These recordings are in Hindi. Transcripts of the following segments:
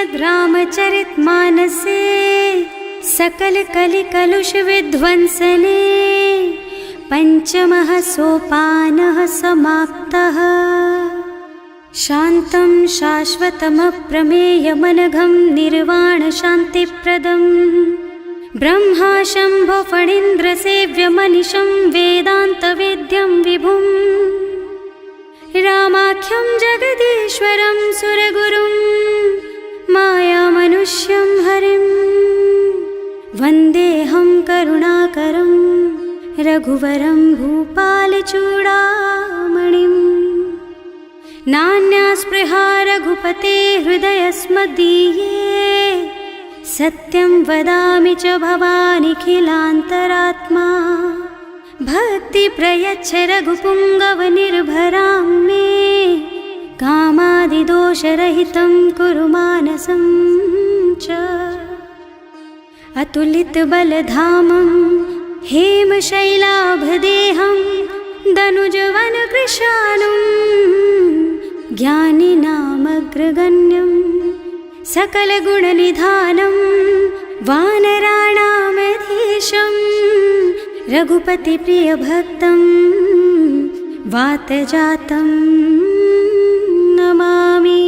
श्रीमद् रामचरितमानसे सकल कलि कलुष विध्वंसने पंचमः सोपानः समाप्तः। शान्तं शाश्वतमप्रमेयमनघं निर्वाण शान्तिप्रदम् ब्रह्मा शम्भो फणीन्द्रसेव्यमनिशं वेदान्तवेद्यं विभुम् रामाख्यं जगदीश्वरं सुरगुरुं मायामनुष्यं हरिं वन्देऽहं करुणाकरं रघुवरं भूपालचूडामणिम्। नान्यास्पृहा रघुपते हृदयस्मदीये सत्यं वदामि च भवानिखिलान्तरात्मा। भक्ति प्रयच्छ रघुपुङ्गवनिर्भरां मे कामादिदोषरहितं कुरु मानसं च। अतुलितबलधामं हेमशैलाभदेहं दनुजवनकृशानुं ज्ञानिनामग्रगण्यं सकलगुणनिधानं वानराणामधीशं रघुपतिप्रियभक्तं वातजातं नमामि।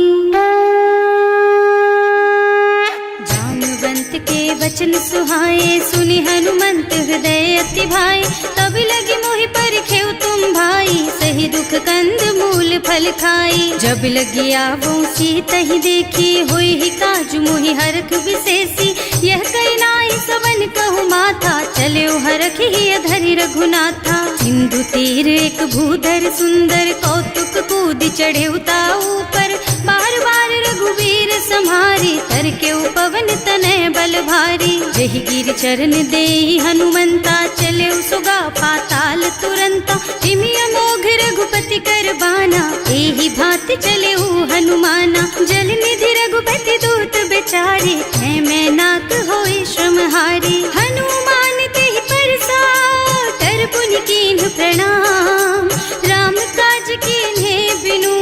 जाम्बवंत के वचन सुहाए सुनि हनुमंत हृदय अति भाए। तब लगी मोहि परखेउ तुम भाई सही दुख कंद मूल फल खाई। जब लगी आवो सीतहि देखी होई ही काजु मोहि हरख विशेषी। यह कई नाई सबन कहु माथा चले हरख ही धरि रघुनाथा। सिंधु तीर एक भूधर सुंदर कौतुक कूद चढ़े उताऊ पर। बार बार रघुवीर सम्हारी तर के पवन तनय बल भारी। जहि गिर चरण देहि हनुमंता चले सुगा पाताल तुरंता। तिमि अमोघ रघुपति कर बाना एहि भांति चले हनुमाना। जल निधि रघुपति दूत बेचारे मैं नाक होई श्रमहारी। हनुमान तेहि परसा कर पुनि कीन्ह प्रणाम। राम काज कीन्हे बिनु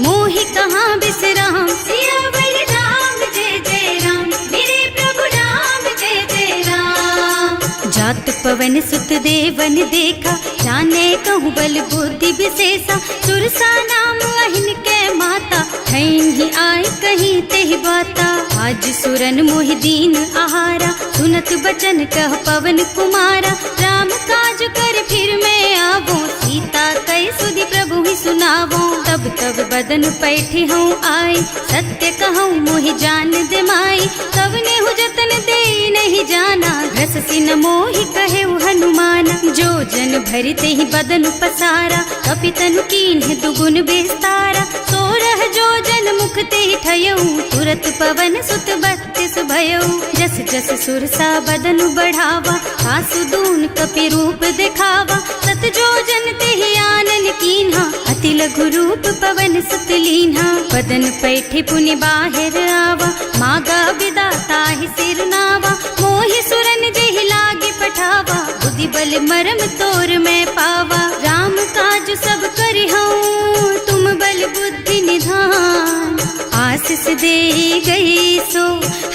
मोहि कहाँ बिसराम। सियावर राम जय जय राम मेरे प्रभु राम जय जय राम। जात पवन सुत देवन देखा जाने कहूँ बल बुद्धि विशेषा। सुरसा नाम अहिन के माता ठैन ही आए कहीं तेहि बाता। आज सुरन मोहि दीन आहारा सुनत बचन कह पवन कुमारा। राम काज कर फिर मैं आवो सीता कई सुधि प्रभु ही सुनावो। तब तब बदन पैठी हूँ आई सत्य कहूँ मोहि जान दे माई। तब ने हु जतन दे नहीं जाना घस सिन मोहि कहे हनुमाना। जो जन भरि तेहि बदन पसारा कपितनु कीन्ह दुगुन बेस्तारा। सोरह जो जन मुख तेहि ठयऊ तुरत पवन सुत बत्तीस भयऊ। जस जस सुरसा बदन बढ़ावा आसु दून कपि रूप दिखावा। सत जो जन तेहि आनन कीन्हा अति लघु रूप पवन सुत लीन्हा। बदन पैठि पुनि बाहिर आवा मागा बिदा ताहि सिर नावा। मोहि सुरन जेहि लागे पठावा बुद्धि बल मरम तोर मैं पावा। राम काज सब करिहऊँ तुम बल बुद्धि निधान। आशीष दे गई सो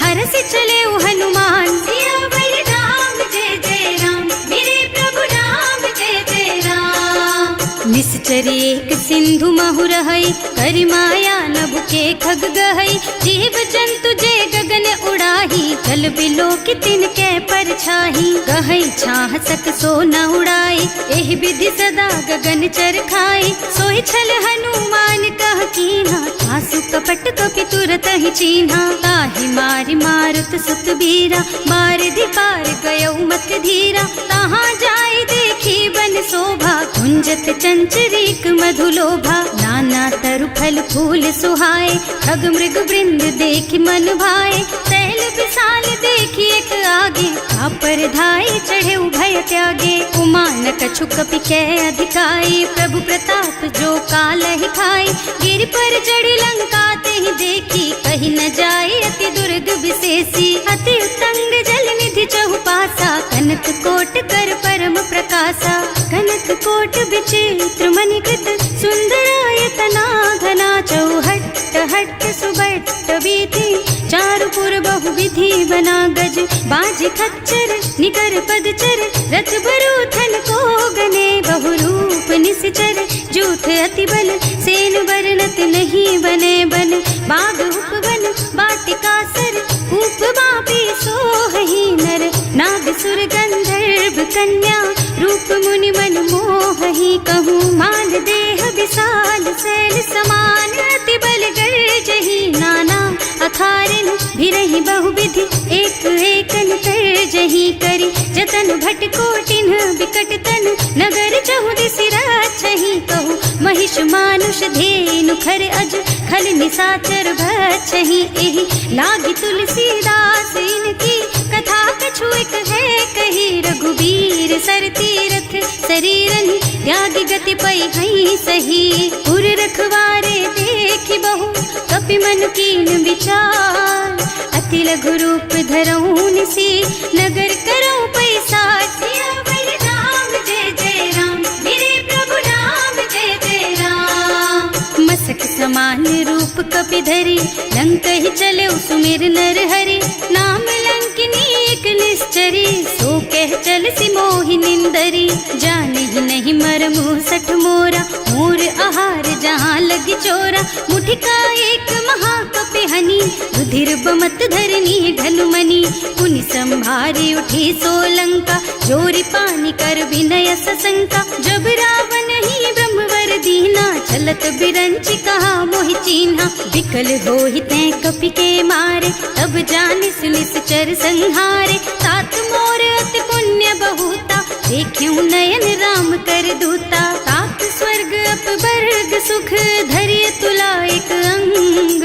हरस चले हनुमान। सियावर राम जय जय राम मेरे प्रभु राम जय जय राम। निश्चर एक सिंधु महु रहई करि माया नभु के खग गहई। जीव जंतु जे गगन उड़ाही जल बिलो की तिनके परछाही। गहई छाह सक सो न उड़ाई एहि विधि सदा गगन चर खाई। सोई छल हनुमान कह कीन्हा आसु कपट कपि तुरत ही चीन्हा। ताहि मारि मारुत सुत बीरा मार पार गयौ मत धीरा। तहाँ जाय देखी बन शोभा कुंजत चंचरीक मधुलोभा। नाना तरु फल फूल सुहाए खग मृग वृंद देखि मन भाए। तैल विशाल देखि एक आगे पर धाय चढ़े भय त्यागे। उमा न कछु कपि कै अधिकाई प्रभु प्रताप जो काल ही खाई। गिर पर चढ़ी लंका तेहि देखी कहीं न जाए अति दुर्ग विशेषी। अति उत्तंग जल निधि चहुपासा कनक कोट कर परम प्रकाशा। कनक कोट विचित्र मणिकृत सुंदरायतना घना चौहट्ट हट्ट सुबट बीती, चारु पुर बहु विधि बना गज, बाज खच्चर निकर पदचर, रथ बरूथन को गने, बहु रूप निश्चर, जूथ अति बल, सेन बरनत नहीं बने बन, बाग उपवन बाटिका सर, कूप बापी सोहहि नर, नाग सुर गंधर्व कन्या, रूप मुनि मन मोहहि, कहूँ मान देह विशाल शैल समान, अति बल गर्जहि नाना अखारिन, भिरहि बहुविधि एक एकन तरजहि करि, जतन भट कोटिन बिकट तन, नगर चहुदिसि राछहि, कहूँ महिष मानुष धेनु खर अज, खल निसाचर भक्षहि, एहि लागी तुलसीदास इनकी, कथा कछु एक है कही, रघुबीर सर तीरथ शरीरनि, त्यागी गति पै हई सही, उर रखवारे देखि बहु, कपि मन कीन विचार, अति लघु रूप धरऊँ निसी, नगर करऊँ पैसार, सियावर राम जय जय राम, मेरे प्रभु राम जय जय राम, मसक समान रूप कपि धरि, लंक ही चले सुमिर नर हरि, नाम लंकिनी एक निश्चरी, सो कह चल सी मोहि निंदरी, जाने ही नहीं मरमु सठ मोरा, मोर आहार जहाँ लगी चोरा, मुठिका एक महाकपि हनि, रुधिर बमत धरनी ढलुमनि, पुनि संभारी उठी सोलंका, जोरी पानी कर विनय सशंका, जब रावण ही ब्रह्मवर दीना, चलत बिरंचि कहा मोहि चीन्हा, विकल होहि तै कपि के मारे, तब जानिस निश्चर संहारे, तात मोर अति पुण्य बहुता, देखियो नयन राम कर दूता, तात स्वर्ग अपवर्ग सुख, धरिय तुला एक अंग,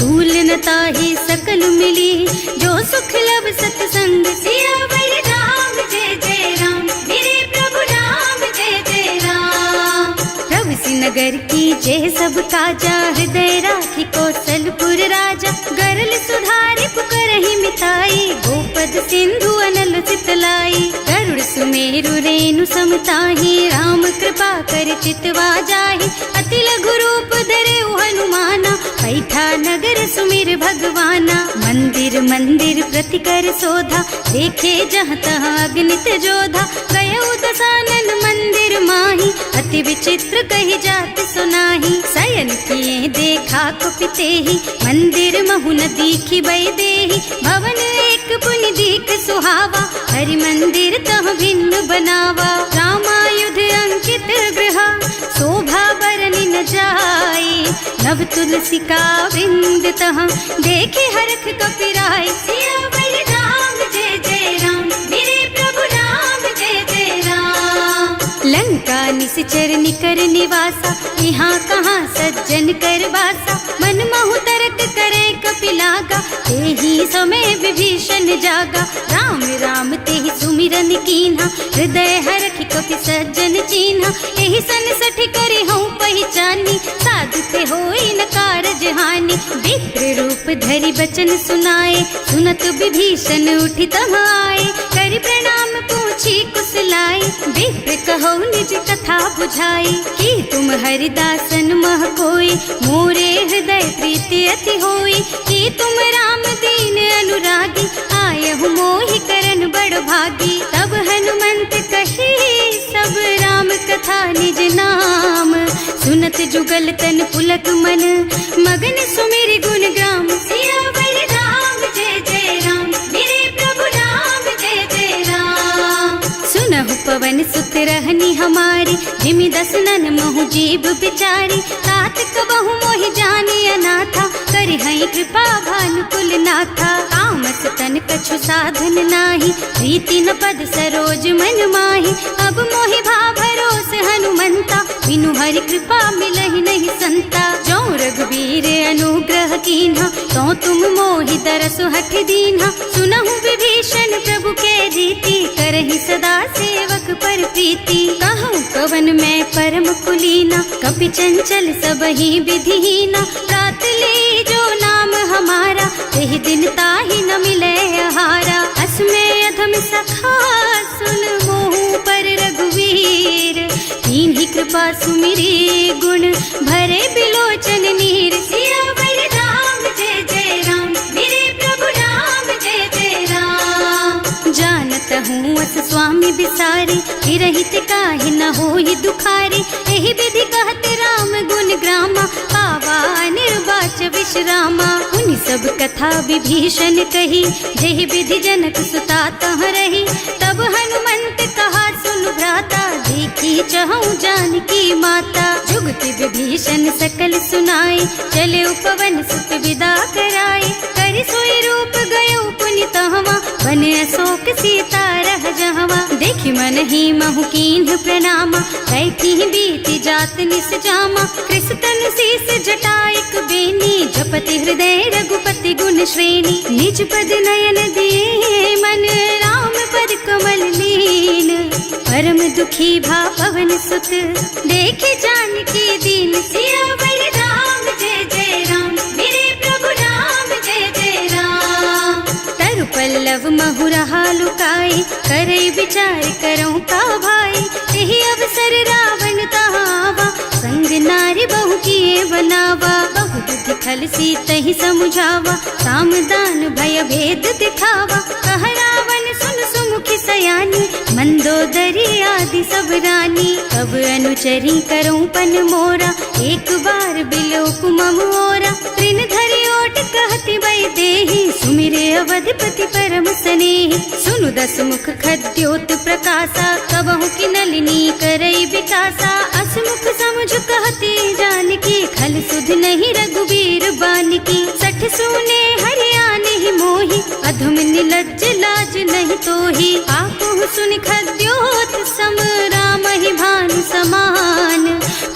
तूल न ताहि सकल मिली, जो सुख लब सतसंग, सियावर राम जय जय राम, मेरे प्रभु राम जय जय राम, प्रभु नगर की जय सब काजा, हृदय राखी कौशलपुर राजा, गरल सुधारि पुकरहि मिताई, गोपद सिंधु अनल चितलाई, गरुड़ सुमेरु रेणु समताहि, राम कृपा कर चितवा जाहि, अति लघु रूप धरे हनुमाना, पैठा नगर सुमिर भगवाना, मंदिर मंदिर प्रति कर शोधा, देखे जहाँ तहाँ अगणित जोधा, गयो दसानन मंदिर माही, अति विचित्र कही जात सुनाही, शयन किए देखा कुपितेहि, मंदिर महु न दीखि बै देहि, भवन एक पुनि दीख सुहावा, हरि मंदिर तह भिन्न बनावा, रामायुध अंकित गृहा, शोभा बरनि न जाई, नव तुलसी का वृंद तहाँ, देखे हरख कपिराई, सियावर राम जय जय राम, मेरे प्रभु राम जय जय राम, लंका निश्चर निकर निवासा, यहाँ कहाँ सज्जन कर बासा, मन महु तरक करे कपिलागा, तेहि समय विभीषण जागा, राम राम तेहि सुमिरन कीन्हा, हृदय हरखि कपि सज्जन चीन्हा, एहि सन सठ करि हूँ पहचानी, साधु ते होई न कारज हानि, विप्र रूप धरि बचन सुनाए, सुनत विभीषण उठि तहाँ आए, करि प्रणाम पूछी कुशलाई, विप्र कहो निज कथा बुझाई, कि तुम हरिदासन मह कोई, मोरे हृदय प्रीति अति होई, कि तुम राम दीन अनुरागी, आयहु मोहि करन बड़ भागी, तब हनुमंत कही सब राम कथा निज नाम, सुनत जुगल तन पुलक मन, मगन सुमिरि गुण ग्राम, सियावर राम जय जय राम, मेरे प्रभु राम जय जय राम, सुनहु पवन सुत रहनी हमारी, जिमि दसनन महु जीव बिचारी, तात कबहु मोहि जानी अनाथा, करि हई कृपा भानुकुल नाथा, तामस तन कछु साधन नाही, प्रीति न पद सरोज मन माही, अब मोहि भा भरोस हनुमंता, बिनु हरि कृपा मिलहि नहीं संता, जो रघुबीर अनुग्रह कीन्हा, तो तुम मोहि दरसु हठ दीन्हा, सुनहु विभीषण प्रभु के रीति, करहि सदा सेवक पर प्रीति, कहूँ कवन मैं परम कुलीना, कपि चंचल सबहि विधिहीना, प्रात ले जो नाम हमारा, तेहि दिन ताहि न मिले आहारा, असमय अधम सखा सुन मोहु पर रघुवीर, कीन्ही कृपा सुमिरी गुण भरे बिलोचन नीर, सियावर चिरहित काहे न होई दुखारी। एहि विधि कहत राम गुण ग्रामा, पावा निर्वाच विश्रामा। उन सब कथा विभीषण कही, जेहि विधि जनक सुता तह रही। तब हनुमंत कहा सुन भ्राता, देखी चहु जानकी माता। जुगति विभीषण सकल सुनाई, चले उपवन सुत विदा कराई। करि सोई रूप गयो पुनि तहवा, बने अशोक सीता रह जहवा। देखि मन ही महु कीन्ह प्रणामा, बैठी बीती जात निस जामा। कृष तनु शीस जटायक बेनी, जपति हृदय रघुपति गुण श्रेणी। निज पद नयन दिए मन, राम पद कमल लीन। परम दुखी भा पवन सुत, देखे जानकी दीन। सियावर राम जय जय राम, मेरे प्रभु राम जय जय राम। तरु पल्लव महुरहा लुकाई, करई विचार करऊं का भाई। यही अवसर रावण तहावा, संग नारी बहु किए बनावा। बहु बुद्धि खल सीतहि समुझावा, साम दान भय भेद दिखावा। कह रावण सुन सुमुखी सयानी, मंदोदरी आदि सब रानी। तब अनुचरी करऊं पन मोरा, एक बार बिलोक मम ओरा। तृण धरि ओट कहति वै देहि, सुमिरे अवधपति परम स्नेहि। सुनु दस मुख खद्योत प्रकाशा, कबहु की नलिनी करई विकासा। असमुख समुझ कहती जानकी, खल सुध नहीं रघुबीर बानकी। सठ सूने हरियाणा ही मोहि, अधम निलज्ज लाज नहीं तोहि। आपहु सुनि खद्योत सम, राम ही भानु समान।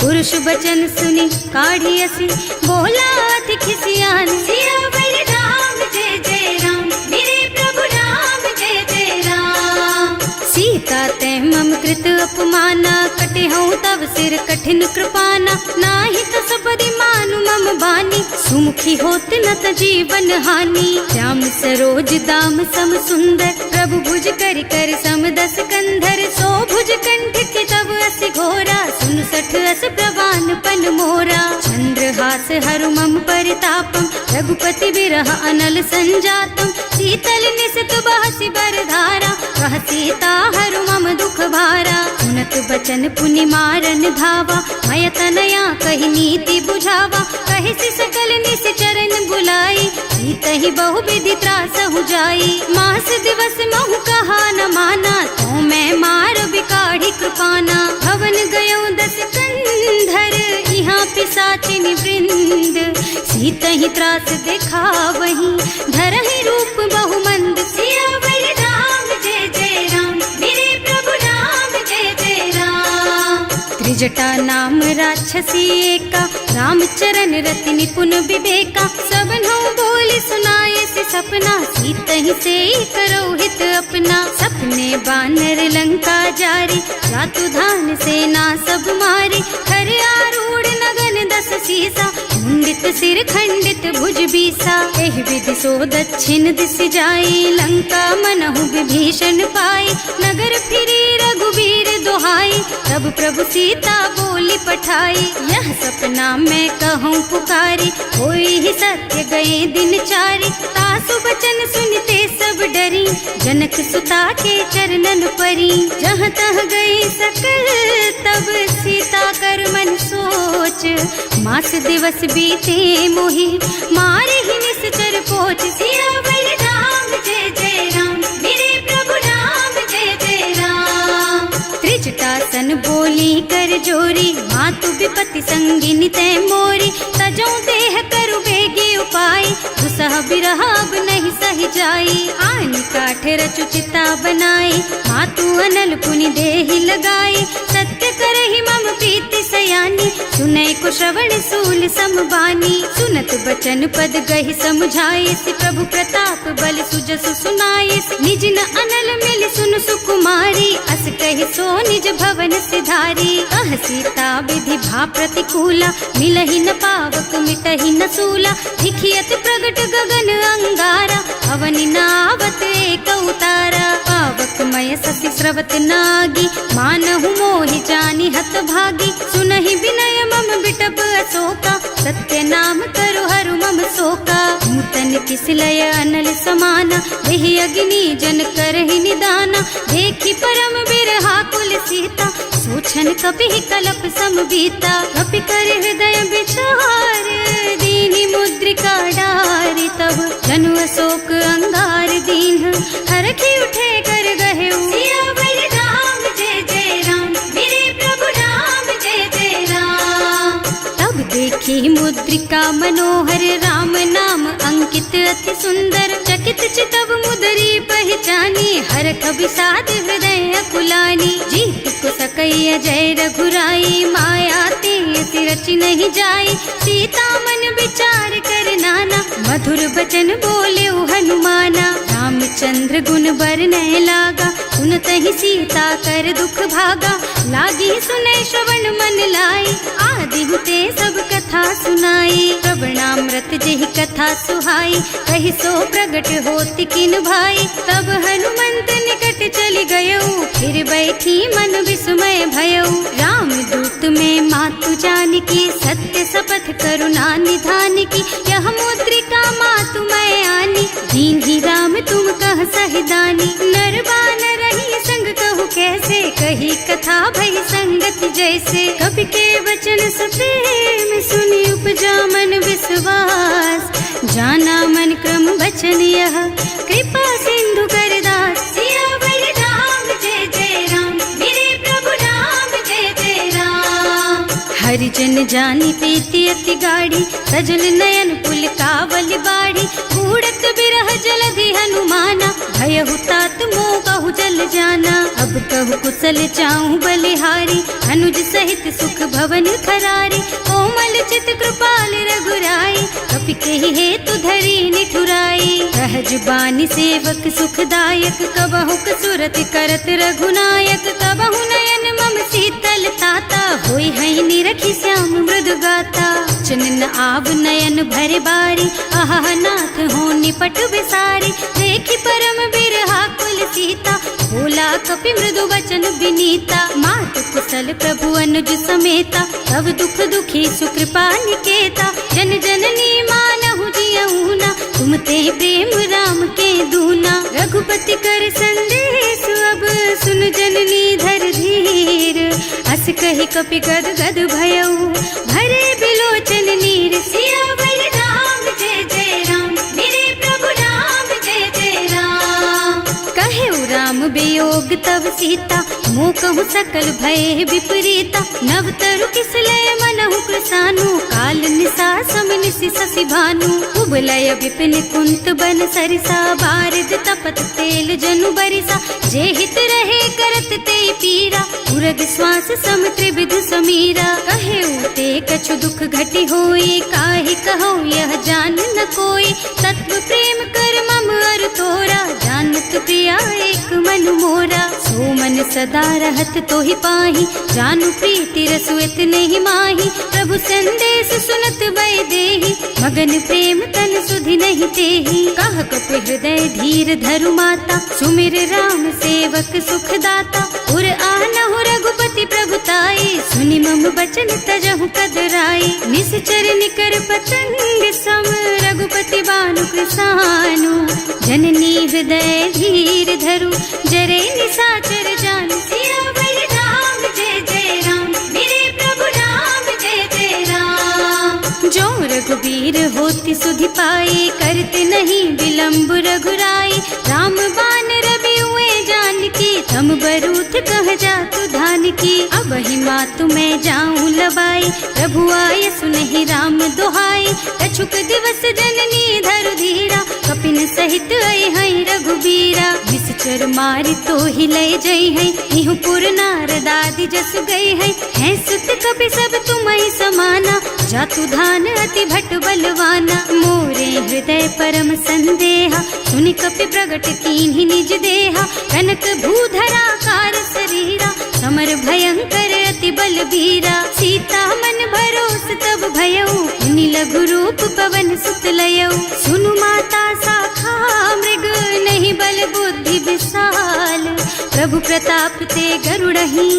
पुरुष बचन सुनि काढ़ी असी, बोला अति खिसियान। सियावर राम जय जय राम, मेरे प्रभु राम जय जय राम। सीता ते मम कृत अपमाना, कटे हूँ तब सिर कठिन कृपाना। नाही तो सबरि मानु मम बानी, सुमुखी होत न त जीवन हानि। श्याम सरोज दाम सम सुंदर, प्रभु भुज कर कर सम दस कंधर। सो भुज कंठ के तब अस घोरा, सुन सठ अस प्रवान पन मोरा। चंद्रहास हरु मम परितापम, रघुपति बिरह अनल संजातम। शीतल निसित बहसि बरधारा, कह सीता हरु मम दुख भारा। सुनत बचन पुनि मारन धावा, मय तनया कहि नीति बुझावा। कहि सकल निस चरण बुलाई, सीतहि बहु विधि त्रासहु जाई। मास दिवस महु कहा न माना, तो मैं मार बिकाढ़ी कृपाना। भवन गयो दस कंधर, यहाँ पिशाचिनी वृंद। सीतहि त्रास देखा वही, धरहि रूप बहु मंद। सियावर राम जय जय राम, मेरे प्रभु राम जय जय राम। त्रिजटा नाम राक्षसी एका, रामचरण रति निपुण विवेका। सबनों बोली सुनाए से सपना, सीतहि से करो हित अपना। सपने बानर लंका जारी, जातु धान सेना सब मारी। खर आरूढ़ नगन दस सीसा, मुंडित सिर खंडित भुज बीसा। एहि विधि सो दक्षिण दिस जाई, लंका मनहु विभीषण पाई। नगर फिरी रघुबीर दुहाई, तब प्रभु सीता बोली पठाई। यह सपना मैं कहूँ पुकारी, होई ही सत्य गए दिन चारी। तासु बचन सुनते सब डरी, जनक सुता के चरणन परी। जहाँ तह गई सकल तब सीता कर मन सोच। मास दिवस बीते मोहि, मारे ही निश्चर पोच। सियावर राम जय जय राम, मेरे प्रभु राम जय जय राम। त्रिजटासन बोली कर जोरी, मातु विपति संगिनी तै मोरी। तजो देह करु बेगी उपाय, दुसह बिरह अब नहीं सही जाई। आन काठ रचु चिता बनाई, मातु अनल पुनि देहि लगाई। सत्य करहि मम प्रीति सयानी, सुनै को श्रवण सूल समबानी। सुनत बचन पद गहि समुझाए, प्रभु प्रताप बल सुजसु सुनाए। निज न अनल मिल सुन सुकुमारी, अस कहि सो निज भवन सिधारी। कह सीता विधि भा प्रतिकूला, मिलहि न पावक मिटहि न सूला। दिखियत प्रगट गगन अंगारा, अवनि नावत एक उतारा। पावक मय ससि स्रवत नागी, मानहु मोहि जानि हत भागी। सुनहि विनय मम बिटप अशोका, सत्य नाम करु हरु मम शोका। नूतन किसलय अनल समाना, वही अग्नि जन करहि निदाना। देखी परम बिरहा कुल सीता, सोचन कपि कलप सम बीता। कपि कर हृदय विचार, दीनी मुद्रिका डारी। तब जनु अशोक अंगार दीन, हरखि उठे कर गहे सियावर राम जय जय राम, मेरे प्रभु राम जय जय राम। तब देखी मुद्रिका मनोहर, राम नाम अंकित अति सुंदर। चकित चितव मुदरी पहचानी, हरख विषाद हृदय अकुलानी। जीत को सकई अजय रघुराई, माया ते अति रचि नहीं जाई। सीता मन विचार कर नाना, मधुर बचन बोले हनुमाना। रामचंद्र गुण बरनय लागा, सुनतहि सीता कर दुख भागा। लागी सुनै श्रवण मन लाई, आदि हुते सब कथा सुनाई। श्रवणामृत जेहि कथा सुहाई, कहि सो प्रगट होति किन भाई। तब हनुमंत निकट चली गयऊ, फिर बैठी मन विस्मय भयऊ। राम दूत में मातु जानकी, सत्य शपथ करुणा निधान की। यह मुद्रिका मातु मैं आनी, दीन्ही राम तुम कह सहिदानी। नर बानर रही संग कहु कैसे, कही कथा भई संगति जैसे। कवि के वचन सप्रेम सुनि उपजा मन विश्वास। जाना मन क्रम वचन यह, कृपा सिंधु कर दास। सियावर राम जय जय राम, मेरे प्रभु राम जय जय राम। हरिजन जानी प्रीति अति गाढ़ी, सजल नयन पुल कावल बाढ़ी। बूढ़त बिरह जलधि हनुमाना, भयहु तात मोह कहु जल जाना। अब कहु कुशल चाहूं बलिहारी, अनुज सहित सुख भवन खरारी। कोमल चित कृपाल रघुराई, कपि केहि हेतु धरी निठुराई। सहज बानी सेवक सुखदायक, कबहु कसुरत करत रघुनायक। कबहु नयन मम शीतल ताता, होई हई निरखी श्याम मृदु गाता। चनन आव नयन भरे बारी, आहा नाथ हो निपट बिसारी। देखी परम बिरहा कुल सीता, बोला कपि मृदु वचन विनीता। मात कुशल प्रभु अनुज समेता, तब दुख दुखी सुकृपा निकेता। जन जननी मानहु जियऊना, तुम ते प्रेम राम के दूना। रघुपति कर संदेश अब सुन जननी धर धीर। अस कहि कपि गद गद भयऊ, भरे बिलोचन नीर। सियावर राम जय जय राम, मेरे प्रभु राम जय जय राम। कहे राम वियोग तब सीता, मोह कहु सकल भय विपरीता। नव तरु किसलय मनहु कृसानु, काल निसा सम निसि शशि भानु। उबलय विपिन कुंत बन सरिसा, बारिद तपत तेल जनु बरिसा। जे हित रहे करत ते पीरा, उरग श्वास सम त्रिविध समीरा। कहे ते कछु दुख घटि होई, काहि कहो यह जान न कोई। तत्व प्रेम कर मम अर तोरा, जानत प्रिया एक मन मोरा। सो मन सदा रहत तोहि पाहि, जानु प्रीति रसु इतने ही माही। प्रभु संदेश सुनत वै देहि, मगन प्रेम तन सुधि नहीं तेहि। कह कपि हृदय धीर धरु माता, सुमिर राम सेवक सुख दाता। उर आनहु रघुपति प्रभुताई, सुनि मम बचन तजहु कदराई। निश्चर निकर पतंग सम, रघुपति बानु कृसानु। जननी हृदय धीर धरु, जरे निशाचर जानु। सियावर राम जय जय राम, मेरे प्रभु राम जय जय राम। जो रघुबीर होति सुधि पाई, करते नहीं विलम्ब रघुराई। राम बान रवि हुए जानकी, थम बरूथ कह जातु धान की। अब ही मातु मैं जाऊं लबाई, प्रभु आय सुनहि राम दुहाई। कछुक दिवस जननी धरु धीरा, कपिन सहित आई हई रघुबीरा। निश्चर मारि तो ही लय जई है, इहु पुर नारद आदि जस गई है। हैं सुत कपि सब तुम्हि समाना, जातु धान अति भट बलवाना। मोरे हृदय परम संदेहा, सुनि कपि प्रगट कीन्हि निज देहा। कनक भूधरा कार शरीरा, समर भयंकर अति बलबीरा। सीता मन भरोस तब भयऊ, मुनि लघु रूप पवन सुत लयऊ। सुनु माता शाखा मृग, नहीं बल बुद्धि विशाल। प्रभु प्रताप ते गरुड़हि,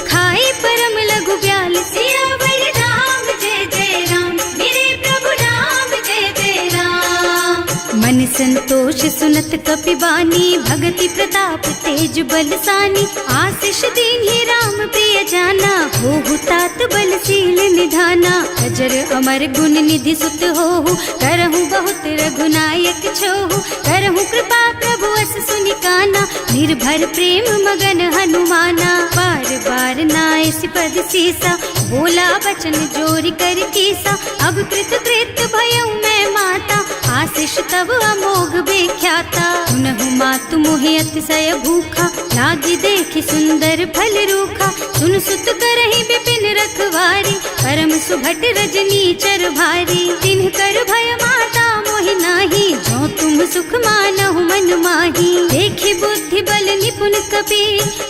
खाई परम लघु ब्याल। सियावर राम जय जय राम, मेरे प्रभु राम जय जय राम। संतोष सुनत कपिबानी, भगति प्रताप तेज बलसानी। आशीष दीन्ही राम प्रिय जाना, होहु तात बलशील निधाना। अजर अमर गुण निधि सुत होहु, करहु बहुत रघुनायक छोहु। करहु कृपा प्रभु अस सुनि काना, निर्भर प्रेम मगन हनुमाना। बार बार नाय सिपद सीसा, बोला बचन जोरि कर कीसा। अब कृत कृत भयउ मैं माता, आशीष तब अमोघ बेख्याता। सुनहु मातु मोहि अतिशय भूखा, लागी देखि सुंदर फल रूखा। सुन सुत करहि विपिन रखवारी, परम सुभट रजनी चर भारी। तिन्ह कर भय माता मोहि नाही, जो तुम सुख मानहु मन माही। देखि बुद्धि बल निपुण कपि,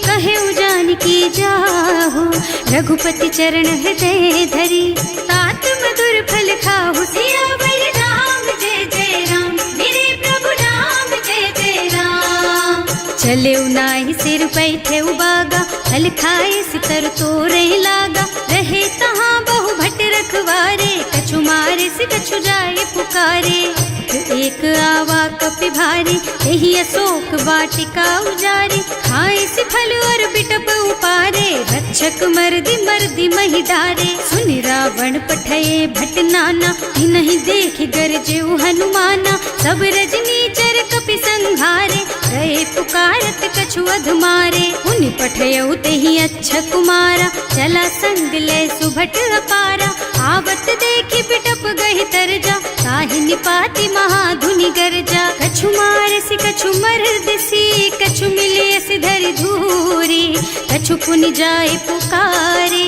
कहे जानकी जाहु। रघुपति चरण हृदय धरी, तात मधुर फल खाहु। सियावर राम जय जय राम, मेरे प्रभु राम जय जय राम। चले नाहि सिर पैठे उबागा, फल खाए सितर तोरे लागा। रहे तहाँ बहु भट रखवारे, कछु मारे से कछु जाए पुकारे। एक आवा कपि भारी, यही अशोक वाटिका उजारी। खाए से फल और बिटप उपारे, रक्षक मर्दि मर्दि महि डारे। सुनि रावण पठये भट नाना, नहीं देख गरजे हनुमाना। सब रजनी चर कपि संघारे, गए पुकारत कछु अधमारे। उनि पठयउ तेहि अच्छा कुमारा, चला संग ले सुभट अपारा। आवत देखि बिटप गहि तरजा, ताहि निपाति महाधुनि गरजा। कछु मारसि कछु मर्दसि, कछु मिलियसि धरि धूरी। कछु पुनि जाए पुकारे,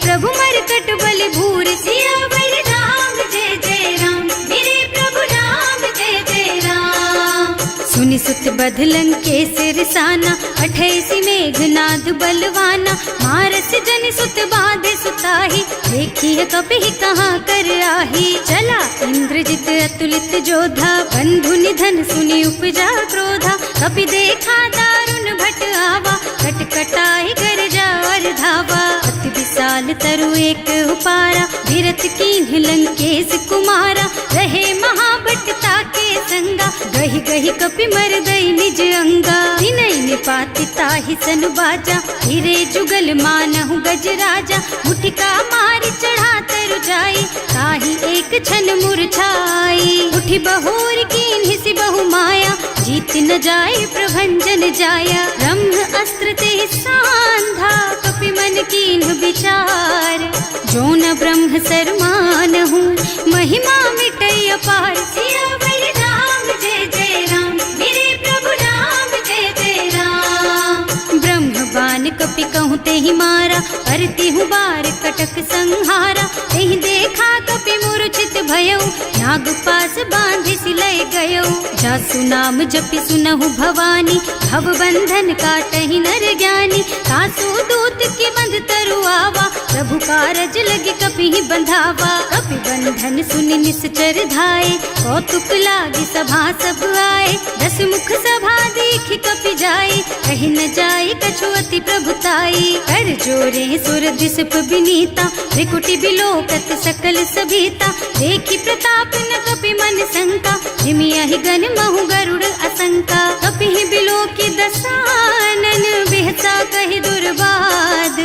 प्रभु मरकट बल भूरि। सियावर राम जय जय राम, मेरे प्रभु राम जय जय राम। सुनि सुत बध लंकेश रिसाना, अठैसी मेघनाद बलवाना। मारस जन सुत बाधे सुताही, देखी है कपि कहाँ कर आही। चला इंद्रजित अतुलित जोधा, बंधु निधन सुनि उपजा क्रोधा। कपि देखा दारुण भट आवा, कटकटाई गरजा और धावा। अति विशाल तरु एक उपारा, विरत कीन्ह लंकेश कुमारा। रहे महाभट ताके संगा, गहि गहि कपि मरदई निज अंगा। तिनहि निपाति ताहि सन बाजा, हिरे जुगल मानहु गजराजा। मुठिका मारि चढ़ा तरु जाई, ताहि एक छन मुरझाई। उठि बहोर कीन्हि सि बहु माया, जीत न जाए प्रभंजन जाया। ब्रह्म अस्त्र ते सांधा, कपि मन कीन्ह विचार। जो न ब्रह्म सर मानहु, महिमा मिटै अपार। सियावर राम जय जय राम, मेरे प्रभु राम जय जय राम। ब्रह्म बान कपि कहूँ तेहि मारा, परतिहु बार कटक संहारा। तेहि देखा कपि मूर्छित भयउ, नाग पास बांधि सिलय गयउ। जासु नाम जपि सुनहु भवानी, भव बंधन काटहि नर ज्ञानी। सासु दूत की बंध तरु आवा, प्रभु कारज लगे कपि बंधावा। कपि बंधन सुनि निश्चर धाये, कौतुक लागी सभा सब आए। दस मुख सभा देखि कपि जाए, कहि न जाए कछु अति प्रभुताई। कर जोरे सुर दिसप विनीता, त्रिकुटि बिलोकत सकल सभीता। देखि प्रताप न कपि मन शंका, जिमियहि गन महु गरुड़ असंका। कपि बिलोकि दसानन, बिहसा कहि दुर्बाद।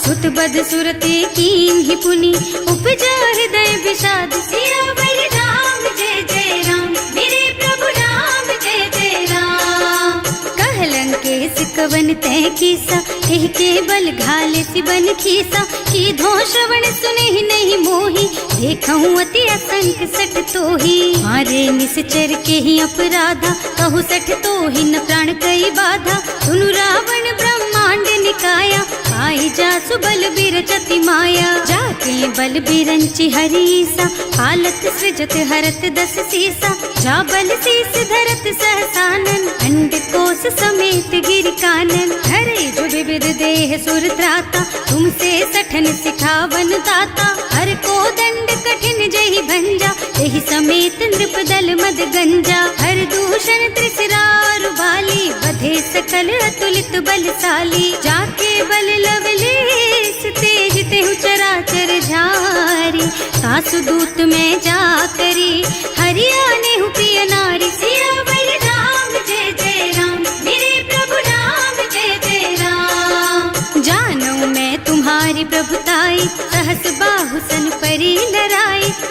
सुत बद सुरते कीन्हि पुनि, उपजा हृदय विषाद। सियावर राम जय जय राम, मेरे प्रभु राम जय जय राम। कह लंकेश कवन तै कीसा, एह के बल घाले सि बन खीसा। कीधो श्रवण सुनेहि नहीं मोही, देखहु अति असंख सठ तोही। मारे निश्चर के ही अपराधा, कहु सठ तोहि न प्राण कई बाधा। सुनु रावण ब्रह्मांड निकाया, पाई जासु बल बिरचति माया। जाके बल बिरंचि हरीसा, हालत सृजत हरत दस सीसा। जा बल शीस धरत सहसानन, अंड कोस समेत गिर कानन। हरे जो विविध देह सुर त्राता, तुमसे सठन सिखावन दाता। हर को दंड कठिन जहि भंजा, एहि समेत नृप दल मद गंजा। हर दूषण त्रिसरार बाली, बधे सकल अतुलित बलशाली। जाके बल लवलेस तेज तेहु चराचर झारी। सासु दूत में जा करी, हरियाणे हु प्रिय नारी। सियावर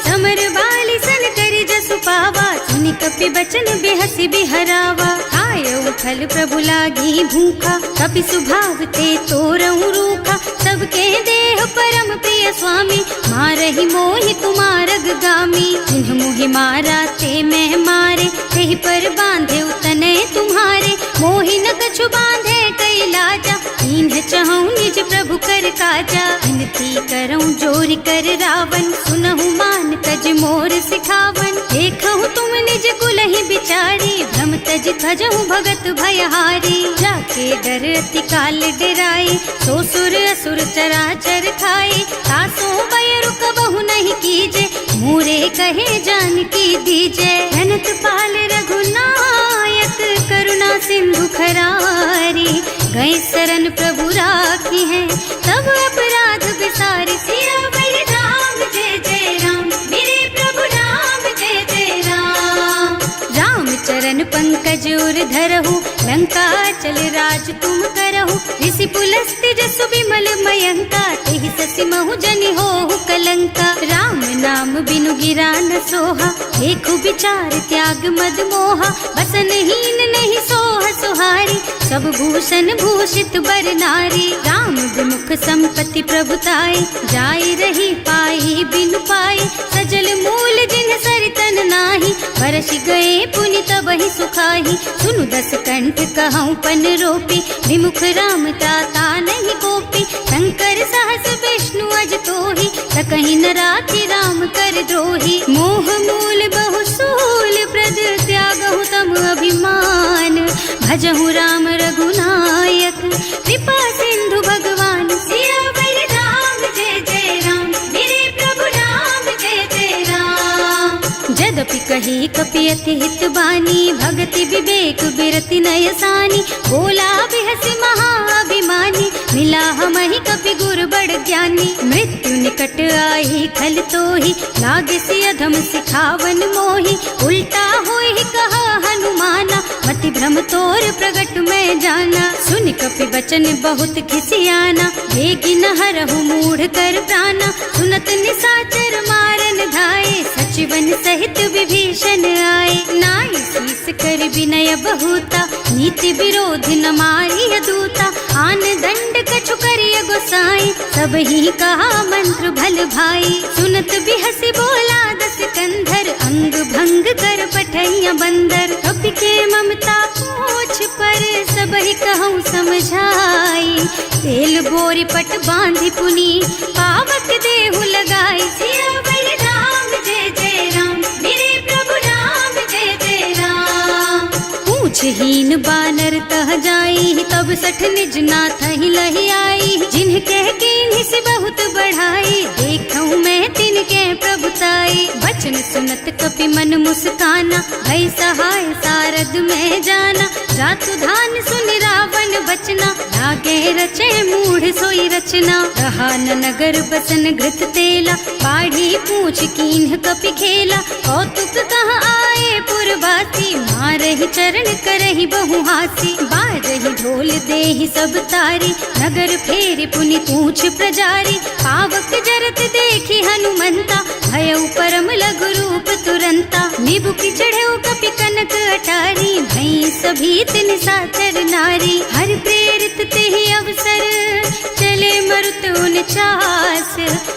समर बाली सन करी जसु पावा, सुनि कपि बचन बेहसी बिहरावा। खायऊ फल प्रभु लागी भूखा, कपि स्वभाव ते तोरऊ रूखा। सबके देह परम प्रिय स्वामी, मारहि मोहि तुमारग गामी। जिन्ह मोहि मारा ते मैं मारे, तेहि पर बांधे उतने तुम्हारे। मोहि न कछु बांधे कई लाजा, इन्ह चहु निज प्रभु कर काजा। विनती करऊं जोरि कर रावण, सुनहु मान तज मोर सिखावन। देखहु तुम निज कुलहि बिचारी, भ्रम तज थजहु भगत भयहारी। जाके डर अति काल डराई, सो सुर असुर चराचर खाए। तासो भय रुक बहु नहीं कीजे, मोरे कहे जानकी दीजे। अनंत पाल रघुनायक, करुणा सिंधु खरारी। गए शरण प्रभु राखी है, तब अपराध बिसारी। सियावर राम जय जय राम, मेरे प्रभु राम जय जय राम। राम चरण पंकज उर धरहु, लंका चल राज तुम करहु। ऋषि पुलस्त्य जसु बिमल मयंका, तेहि ससि महु जनि होहु कलंका। राम नाम बिनु गिरा न सोहा, देखु विचार त्याग मद मोहा। बसन हीन नहीं सोह सुहारी, सब भूषण भूषित बर नारी। राम विमुख संपत्ति प्रभुताई, जाई रही पाई बिनु पाई। सजल मूल जिन सरितन नाही, बरस गए पुनि तबहि सुखाही। सुनु दस कंठ कहऊँ पन रोपी, विमुख राम ताता नहीं कोपी। शंकर सहस विष्णु अज तोहि, सकहि न राखि राम कर द्रोही। मोह मूल बहु सूल प्रद, त्यागहु तम अभिमान। भजहु राम रघुनायक, कृपा सिंधु भगवान। सियावर राम जय जय राम, मेरे प्रभु राम जय जय राम। जदपि कही कपि अति हित बानी, भगति विवेक बिरति नय सानी। बोला बिहसि महाअभिमानी, मिला हमहि कपि गुर बड़ ज्ञानी। मृत्यु निकट आई खल तोहि, लागे सि अधम सिखावन मोहि। उल्टा होहि कहा हनुमाना, मति भ्रम तोर प्रगट में जाना। सुन कपि बचन बहुत खिसियाना, बेगी न हरहु मूढ़ कर प्राणा। सुनत निशाचर मारन धाये, सचिवन सहित विभीषण आए। नाई शीस कर विनय बहुता, नीति विरोध न मारिय दूता। आन दंड कछु करिय गोसाई, सब ही कहा मंत्र भल भाई। सुनत बिहसि बोला दस कंधर, अंग भंग कर पठैया बंदर। कपि के ममता पूछ पर, सब ही कहूँ समझाई। तेल बोरी पट बांधि पुनी, पावक देहु लगाई। सियावर राम जय जय राम, मेरे प्रभु राम जय जय राम। पूछहीन बानर तह जाई, तब सठ निज नाथ ही लही आई। जिन्ह कह कीन्हि से बहुत बढ़ाई, देखऊँ मैं तिनके प्रभुताई। बचन सुनत कपि मन मुस्काना, भई सहाय सारद में जाना। जातु धान सुन रावण बचना, लागे रचे मूढ़ सोई रचना। रहा न नगर बसन घृत तेला, बाढ़ी पूछ कीन्ह कपि खेला। कौतुक कह आए पुरवासी, मारहि चरण करहि बहु हासी। बारहि ढोल देहि सब तारी, नगर फेरि पुनि पूछ प्रजारी। पावक जरत देखि हनुमंता, भयउ परम लघु रूप तुरंता। निबुकि चढ़ऊ कपि कनक अटारी, भई सभीत निशाचर नारी। हर प्रेरित तेहि अवसर, चले मरुत उनचास।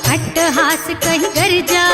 अट्टहास कहि गर्जा,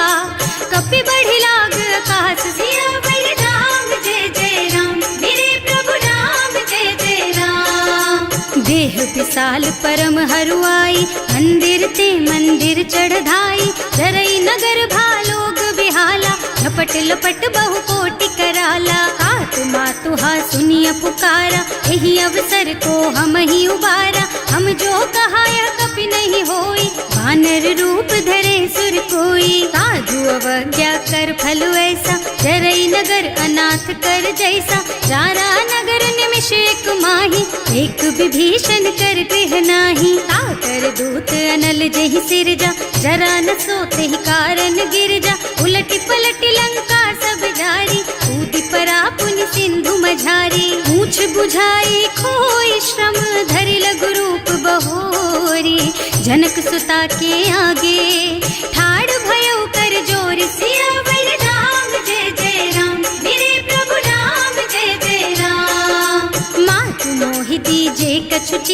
कपि बढ़ि लाग आकाश। सियावर राम जय जय राम, मेरे प्रभु राम जय जय राम। देह विशाल परम हरुआई, मंदिर ते मंदिर चढ़ाई। जरई नगर भालोग बिहाला, लपट लपट बहु कोटि कराला। आत्मा तुहा सुनिय पुकारा, यही अवसर को हम ही उबारा। हम जो कहा यह कपि नहीं होई, वानर रूप धरे सुर कोई। साधु अवज्ञा कर फल ऐसा, जरई नगर अनाथ कर जैसा। जारा नगर निमिष एक माही, एक विभीषण कर गृह नाही। ताकर दूत अनल जहि सिरजा, जरा न सोते ही कारण गिर जा। उलटी पलटी लंका सब जारी, कूदि परा पुनि सिंधु मझारी। पूछ बुझाई खोई श्रम, धरि लघु रूप बहोरी। जनक सुता के आगे, ठाड़ भयउ कर जोर।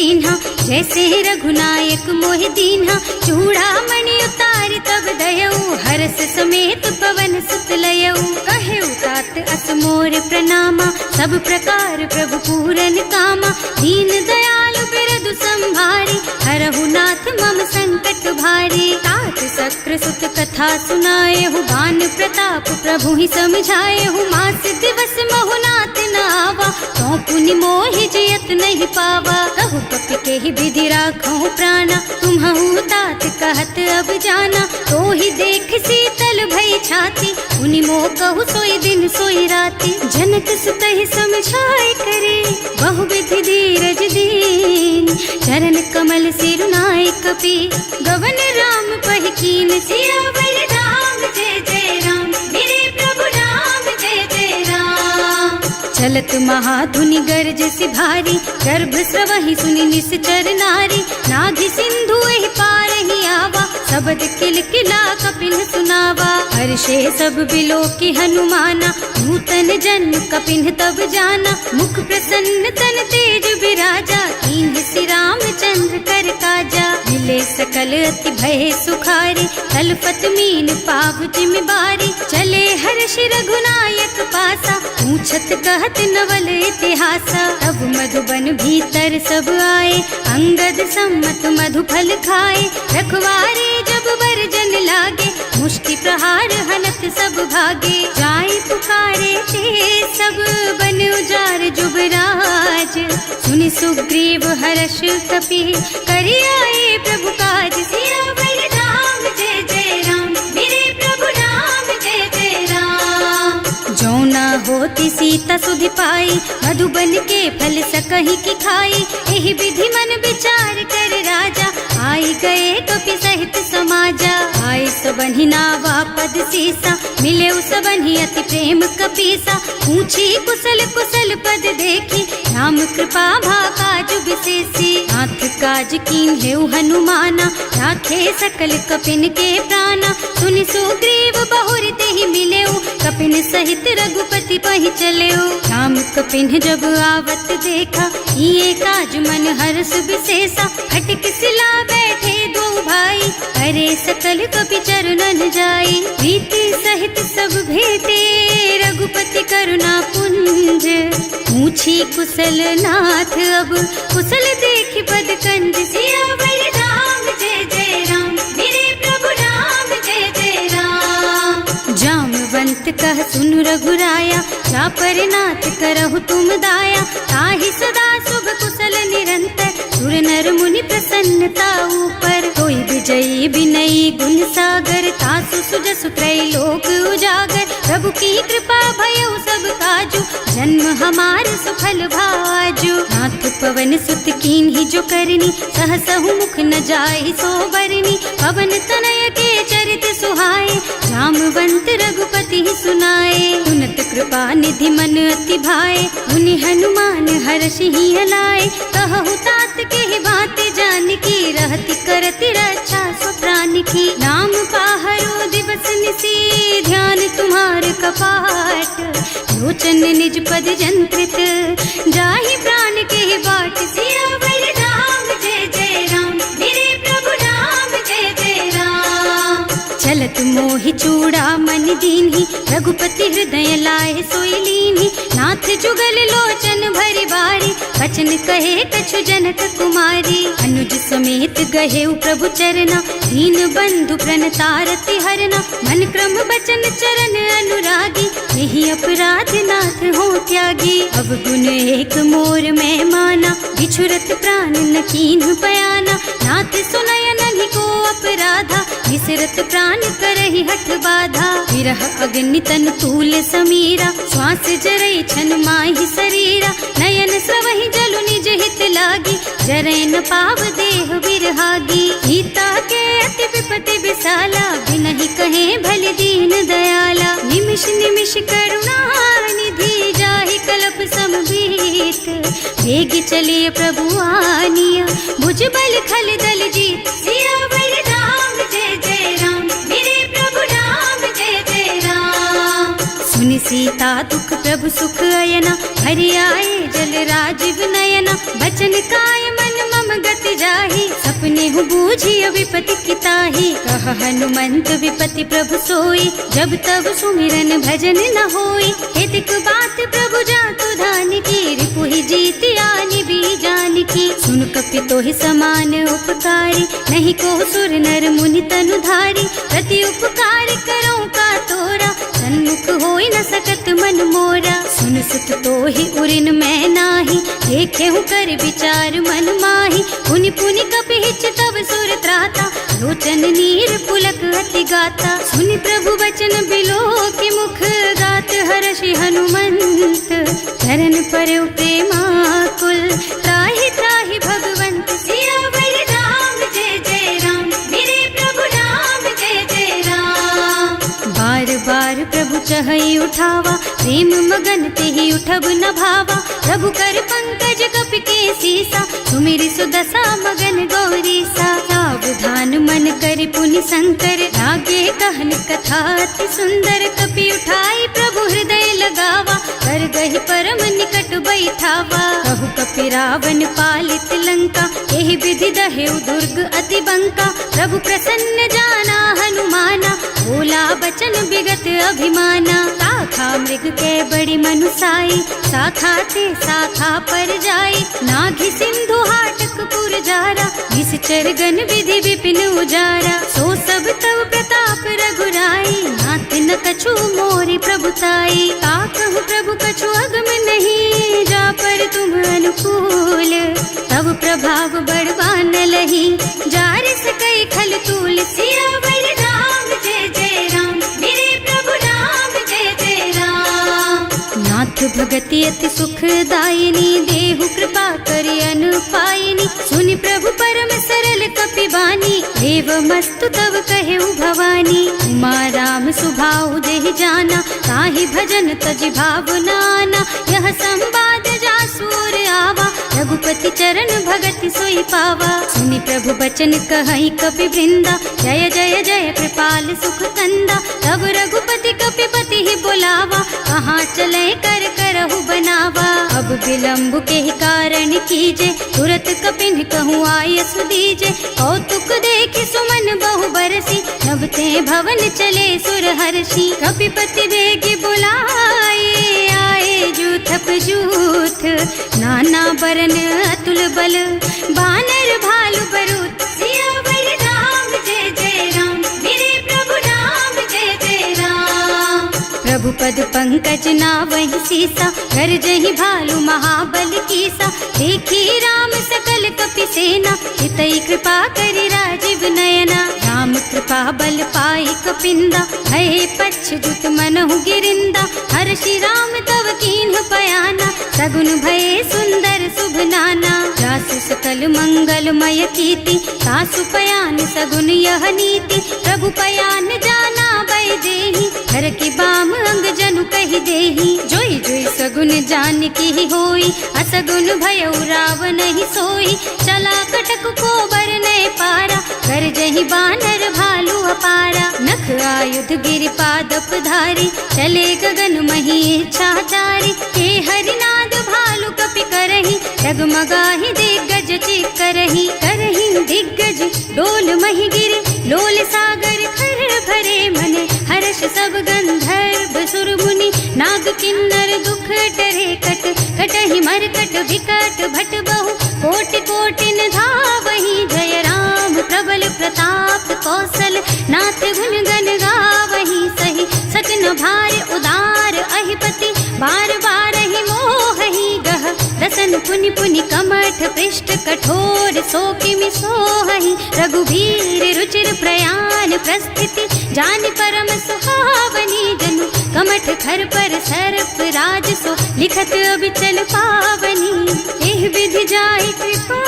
चीन्हा, जैसे रघुनायक मोहि दीन्हा। चूड़ामणि उतारि तब दयऊ, हरस समेत पवन सुत लयऊ। कहेउ तात अस मोर प्रणामा, सब प्रकार प्रभु पूरन कामा। दीन दयालु बिरदु संभारी, हरहु नाथ मम संकट भारी। तात सक्र सुत कथा सुनाएहु, बान प्रताप प्रभु ही समझाएहु। मास दिवस महु नाथ न आवा, तो पुनि मोहि जियत नहीं पावा। कहु कपि के ही विधि राखहु प्राणा, तुम्हु तात कहत अब जाना। तो ही देख शीतल भई छाती, उनि मोह कहु सोई दिन सोई राती। जनक सुतहि समझाए करे, बहु विधि धीरज दीन। चरण कमल सिरुनाए कपि, गवन राम पहि कीन। सियावर राम जय जय राम, मेरे प्रभु राम जय जय राम। चलत महाधुनि गर्ज सि भारी, गर्भ स्रवहि सुनि निश्चर नारी। नाभि सिंधु एहि पारहि आवा, शब्द किलकिला कपिन सुनावा। हर्षे सब बिलोकि हनुमाना, नूतन जन्म कपिन तब जाना। मुख प्रसन्न तन तेज विराजा, कीन्ह सि रामचंद्र कर काजा। मिले सकल अति भय सुखारी, तलपत मीन पाव जिम बारी। चले हर्ष रघुनायक पासा, पूछत कहत नवल इतिहासा। तब मधुबन भीतर सब आए, अंगद सम्मत मधु फल खाए। रखवारे जब बरजन लागे, मुष्टि प्रहार हनत सब भागे। जाय पुकारे ते सब बन उजार जुबराज। सुनि सुग्रीव हर्ष कपि, करि आए प्रभु काज। सियावर राम जय जय राम, मेरे प्रभु राम जय जय राम। जो न होती सीता सुधि पाई, मधुबन के फल सकहि की खाई। एहि विधि मन विचार कर राजा, आई गए कपि सहित समाजा। आए सबन्हि नावा पद सीसा, मिले सबन्हि अति प्रेम कपीसा। पूछी कुशल कुशल पद देखी, राम कृपा भा काज विशेषी। नाथ काज कीन्हेउ हनुमाना, राखे सकल कपिन के प्राणा। सुनि सुग्रीव बहुर तेहि मिलेउ, कपिन सहित रघुपति पहि चलेउ। राम कपिन जब आवत देखा, किए काज मन हर्ष विशेषा। खटक सिला बैठे दो भाई, अरे सकल कपि चरणन जाई। प्रीति सहित सब भेटे, रघुपति करुणा पुंज। पूछी कुशल नाथ अब, कुशल देखि पद कंज। सियावर राम जय जय राम, मेरे प्रभु राम जय जय राम। जामवंत कह सुनु रघुराया, चापर नाथ करहु तुम दाया। ताहि सदा शुभ कुशल निरंतर, सुर नर मुनि प्रसन्नता ऊपर। कोई विजयी विनयी गुण सागर, तासु सुजसु त्रैलोक उजागर। प्रभु की कृपा भयउ सब काजू, जन्म हमार सुफल भाजू। नाथ पवन सुत कीन्ही जो करनी, सहसहु मुख न जाहि सो बरनी। पवन तनय के चरित सुहाए, जामवंत रघुपति सुनाए। सुनत कृपा निधि मन अति भाए, मुनि हनुमान हर्षि हलाए। कहु तात के बात जानकी, रहति करति रक्षा सो प्राण की। नाम पाहरो दिवस निसी, ध्यान तुम्हार कपाट। लोचन निज पद जंत्रित, जाहि प्राण के बाट। सियावर राम जय जय राम, मेरे प्रभु राम जय जय राम। चलत मोहि चूड़ामणि दीन्ही, रघुपति हृदय लाए सोई लीन्ही। नाथ जुगल लोचन भरि बारी, वचन कहे कछु जनक कुमारी। अनुज समेत गहेउ प्रभु चरना, दीन बंधु प्रणतारति हरना। मन क्रम बचन चरण अनुरागी, यही अपराध नाथ हो त्यागी। अब गुण एक मोर मैं माना, बिछुरत प्राण न कीन्ह बयाना। नाथ सुनय नन्हि को अपराधा, विसरत प्राण करहि हठ बाधा। विरह अग्नि तन तूल समीरा, श्वास जरई छन माहि शरीरा। नयन स्रवहि जलु निज हित लागी, जरै न पाव देह बिरहागी। सीता के अति विपति विसाला, बिनहि कहे भल दीन दयाला। निमिष निमिष करुणा निधि, जाहि कल्प समभीत। वेग चलिए प्रभु आनिया, भुज बल खल दल जीत। सियावर राम जय जय राम, मेरे प्रभु राम जय जय राम। सुनि सीता दुख प्रभु सुख अयना, हरि आए जल राजीव नयना। बचन काय मन मम मम गति जाहि, सपने हूँ बूझी विपति किताही। कह हनुमंत विपति प्रभु सोई, जब तब सुमिरन भजन न होई। हेतिक बात प्रभु जातु धान की, रिपुहि जीति आनि भी जान की। सुन कपि तोहि समान उपकारी, नहीं को सुर नर मुनि तनु धारी। प्रति उपकार करो का तोरा, सन्मुख होई न सकत मन मोरा। सुन सुत तोहि उरिन मैं नाही, देखे हूँ कर विचार मन माही। पुनि पुनि कपि हिच तब सुर त्राता, लोचन नीर पुलक अति गाता। सुनि प्रभु बचन बिलो की मुख, गात हर्षि हनुमंत चरण पर प्रेमाकुल। त्राहि त्राहि भगवंत सियावर राम, जय जय राम मेरे प्रभु राम, जय जय राम। बार बार प्रभु चहई उठावा, प्रेम मगन तेहि उठब न भावा। प्रभु कर पंकज कपि के सीसा, सुमिरि सुदशा मगन गौरीसा। सावधान मन करि पुनि शंकर, लागे कहन कथा अति सुंदर। कपि उठाई प्रभु हृदय लगावा, कर गहि परम निकट बैठावा। कहु कपि रावण पालित लंका, एहि विधि दहेउ दुर्ग अति बंका। प्रभु प्रसन्न जाना हनुमाना, बोला बचन विगत अभिमाना। शाखा मृग के बड़ी मनुसाई, शाखा ते शाखा पर जाई। नाघि सिंधु हाटक पुर जारा, निश्चर गण विधि विपिन उजारा। सो सब तव प्रताप रघुराई, नाथ न कछु मोरि प्रभुताई। ताकहु प्रभु कछु अगम नहीं, जा पर तुम अनुकूल। तब प्रभाव बड़वान लही, जार सकई खल तूल। सियावर राम, जय जय राम मेरे प्रभु राम, जय जय राम। नाथ भगति अति सुखदायिनी, देहु कृपा करि अनुपायिनी। सुनि प्रभु परम सरल कपि बानी, एवमस्तु तव कहेउ भवानी। उमा राम सुभाउ जेहि जाना, ताहि भजन तजि भावनाना। यह संवाद जासुर आवा, रघुपति चरण भगति सोई पावा। सुनि प्रभु बचन कहई कपि वृंदा, जय जय जय कृपाल सुख कंदा। तब रघुपति कपिपति ही बोलावा, कहाँ चले कर करहु बनावा। अब विलंब के कारण कीजे, तुरत कपिन कहूँ आय सुदीजे। कौतुक देखि सुमन बहु बरसी, नभ ते भवन चले सुर हर्षि। कपिपति वेगी बुलाए, आए जूथप जूथ। नाना बरन अतुल बल, बानर भालु बरूथ। सियावर राम, जय जय राम मेरे प्रभु राम, जय जय राम। प्रभु पद पंकज नावहि सीसा, गरजहि भालु महाबल कीसा। देखी राम सकल कपि सेना, हितई कृपा करि राजीव नयना। राम कृपा बल पाई कपिंदा, भय पच्छुत मनहु गिरिंदा। हर्षि राम तव कीन्ह पयाना, सगुन भये सुंदर शुभ नाना। जासु सकल मंगलमय कीर्ति, सासु पयान सगुन यह नीति। प्रभु पयान जाना वैदेही, घर की बाम अंग जनु कहि देही। जोई जोई सगुन जान की होई, असगुन भयउ रावण ही सोई। चला कटक को बरने पारा, कर जही बानर भालू अपारा। नख आयुध गिरि पादप धारी, चले गगन मही इच्छाचारी। हे हरिनाद भालू कपि करही, डगमगाहि दिग्गज चित करही। करही दिग्गज डोल मही गिरे, लोल सागर खर भरे मन। हर्ष सब गंधर्व सुर मुनि, नाग किन्नर दुख डरे कट। कटहि मरकट विकट भट बहु, कोटि कोटिन धावहि। जय राम प्रबल प्रताप कौशल, नाथ गुण गण गावहि। सही सकन भार उदार अहिपति, बार बार ही मोहि गह। रसन पुनि पुनि कमठ पृष्ठ, कठोर सो किमि सोहि। रघुवीर रुचिर प्रयाण प्रस्थिति, जानि परम सुहावनी। जनु कमठ खर पर सर्प राज सो, लिखत अबिचल पावनी। एह विधि जाहि कृपा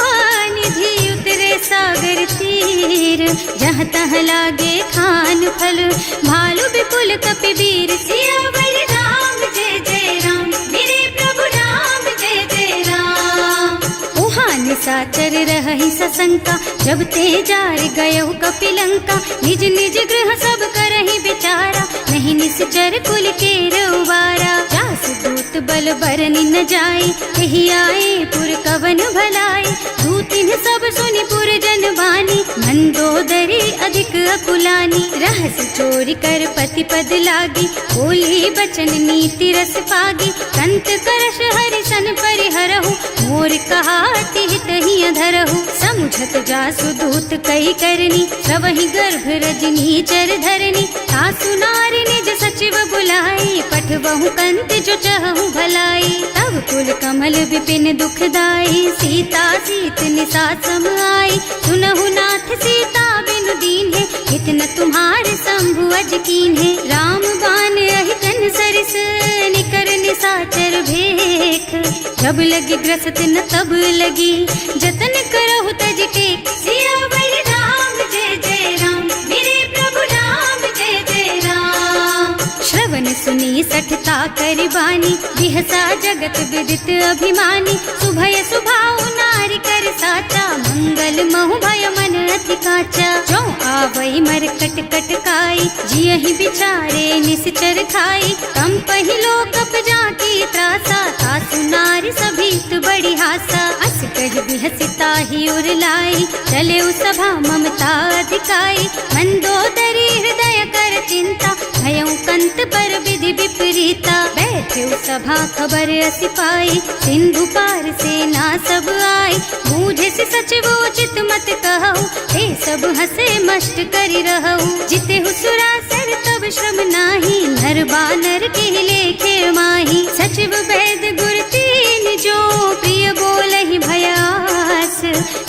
निधि, उतरे सागर तीर। जहाँ तहाँ लागे खान फल, भालु विपुल कपि वीर। सियावर राम, जय जय राम मेरे प्रभु राम, जय जय राम। उहाँ निशाचर रहहि सशंका, जब ते जार गयउ कपि लंका। निज निज गृह सब करहि विचारा, नहीं निश्चर कुल के रउवारा। जासु दूत बल बरनि न जाई, एहि आए पुर कवन भलाई। दूतिन यह सब सुनि पुरजन बानी, मंदोदरी अधिक अकुलानी। रहस्य चोरी कर पति पद लागी, बोली बचन नीति रस पागी। कंत करश हरि सन परिहरहु, मोर कहाति हित ही अधरहु। समुझत जासु दूत कही करनी, सबहि गर्भ रजनी चर धरनी। सासु नारी निज सचिव बुलाई, पठबहु कंत जो चहु भलाई। तब कुल कमल विपिन दुखदाई, सीता सीत निसा सम आई। सुनहु नाथ सीता बिनु दीन है, इतना तुम्हारे शंभु अज कीन है। राम बान अहितन सरिस, निकर निसाचर भेख। जब लगी ग्रसत न तब लगी, जतन करहु तज टेक। सियावर राम जय जय राम, मेरे प्रभु राम जय जय राम। श्रवण सुनी सठता करि बानी, बिहसा जगत विदित अभिमानी। सुभय सुभाउ नारी कर साचा, मंगल महु भय मन अति काचा। जो आवई मर कट कट काई, जियहि बिचारे निश्चर खाई। कम पहिलो कप जाकी त्रासा, सासु नारी सभीत बड़ी हासा। अस कह बिहसिता ही उर लाई, चले सभा ममता अधिकाई। मंदोदरी हृदय कर चिंता, भयउ कंत पर विधि विपरीता। बैठे सभा खबर असी पाई, सिंधु पार सेना सब आई। बूझे से सचिव उचित मत कहु, हे सब हसे मष्ट करि रहु। जिते हुसुरासर तब श्रम नाही, नर बानर के लेखे माही। सचिव वैद गुर तीन जो, प्रिय बोलहि भयास।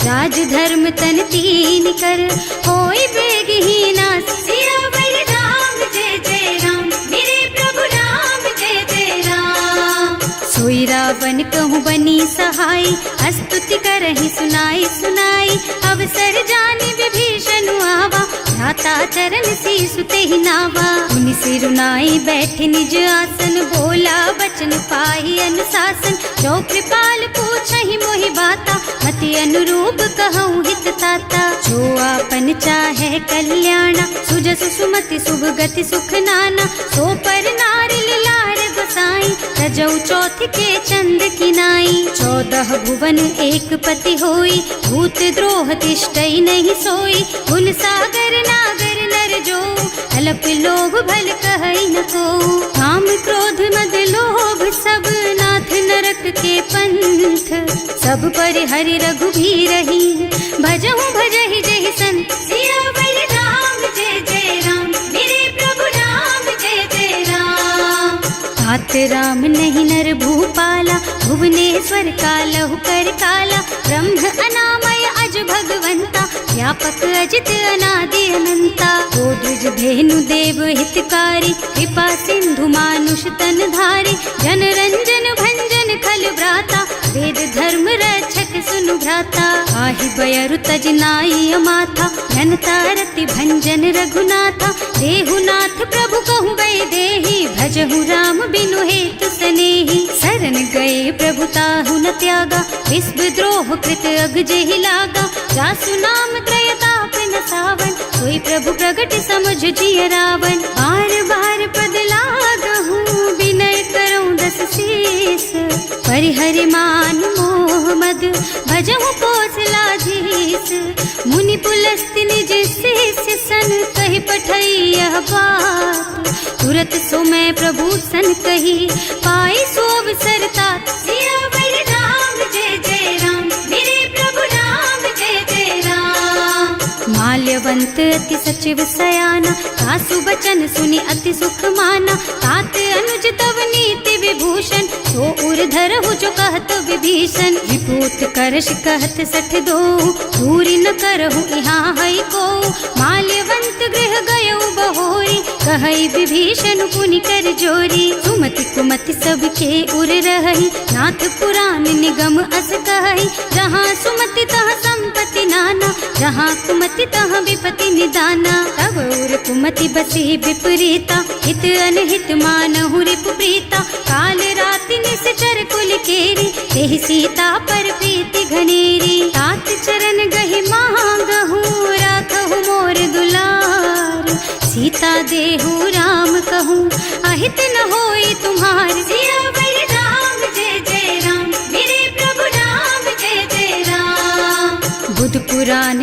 राज धर्म तन तीन कर, होई बेगहि नास। सियावर राम जय जय राम, मेरे प्रभु राम जय जय राम। सोई रावण कहूँ बनी सहाई, स्तुति करहि सुनाई सुनाई। अवसर जानि विभीषण आवा, भ्राता चरण सीसु तेहि नावा। मुनि सिरुनाई बैठे निज आसन, बोला बचन पाहि अनुशासन। जो कृपाल पूछहि मोहि बाता, मति अनुरूप कहूँ हित ताता। जो आपन चाहे कल्याणा, सुजसु सुमति शुभ गति सुख नाना। सो पर नारी लार गोसाई, रजौ चौथ के चंद किनाई। 14 भुवन एक पति होई, भूत द्रोह तिष्ठई नहीं सोई। गुण सागर नागर नर जो, अल्प लोभ भल कहई न को। काम क्रोध मद लोभ सब, नाथ नरक के पंथ। सब पर हरि रघुबीरहि, भजहु भजहि जहि संत। सियावर राम जय जय राम, मेरे प्रभु राम जय जय राम। तात राम नहीं नर भूपाला, भुवनेश्वर कालहु कर काला। ब्रह्म अनामय अज भगवंता, व्यापक अजित अनादि अनंता। गोद्विज धेनु देव हितकारी, कृपा सिंधु मानुष तन धारी। जन रंजन भंजन खल भ्राता, वेद धर्म रक्षक सुनु भ्राता। आहि बयरु तज नाई अमाथा, घनता रति भंजन रघुनाथा। देहुनाथ प्रभु कहूँ गए देहि, भजहु राम बिनु हेतु सनेहि। शरण गए प्रभु ताहु न त्यागा, विश्व द्रोह कृत अग जेहि लागा। जासु नाम त्रयताप न सावन, सोई प्रभु प्रगट समझ जिय रावण। बार बार पद लागहु, विनय करऊँ दस शीस। परिहरि मान मोह मद, भजहु कौशलाधीश। मुनि पुलस्त्य निज शिष्य सन, कहि पठई यह बात। तुरत सो मैं प्रभु सन कही, पाई सो अवसर तात। सियावर राम जय जय राम, मेरे प्रभु राम जय जय राम। माल्यवंत अति सचिव सयाना, सासु बचन सुनि अति सुख माना। तात अनुज तव नीति विभूषण, सो उर धरहु जो कहत विभीषण। विभूत करश कहत सठ दो, दूरी न करहु यहाँ है को। माल्यवंत गृह गयौ बहोरी, कहई विभीषण पुनि कर जोरी। सुमति कुमति सबके उर रही, नाथ पुराण निगम अस कहई। जहाँ सुमति तहाँ संपत्ति नाना, जहाँ कुमति तहाँ विपत्ति निदाना। तब उर कुमति बसी विपरीता, हित अनहित मानहु रिपु प्रीता। काल राति निश्चर कुल केरी, तेहि सीता पर प्रीति घनेरी। तात चरण गहि मांगहु, राखहु मोर दुलार। सीता देहु राम कहूँ, अहित न होई तुम्हार। सियावर राम जय जय राम, मेरे प्रभु राम जय जय राम।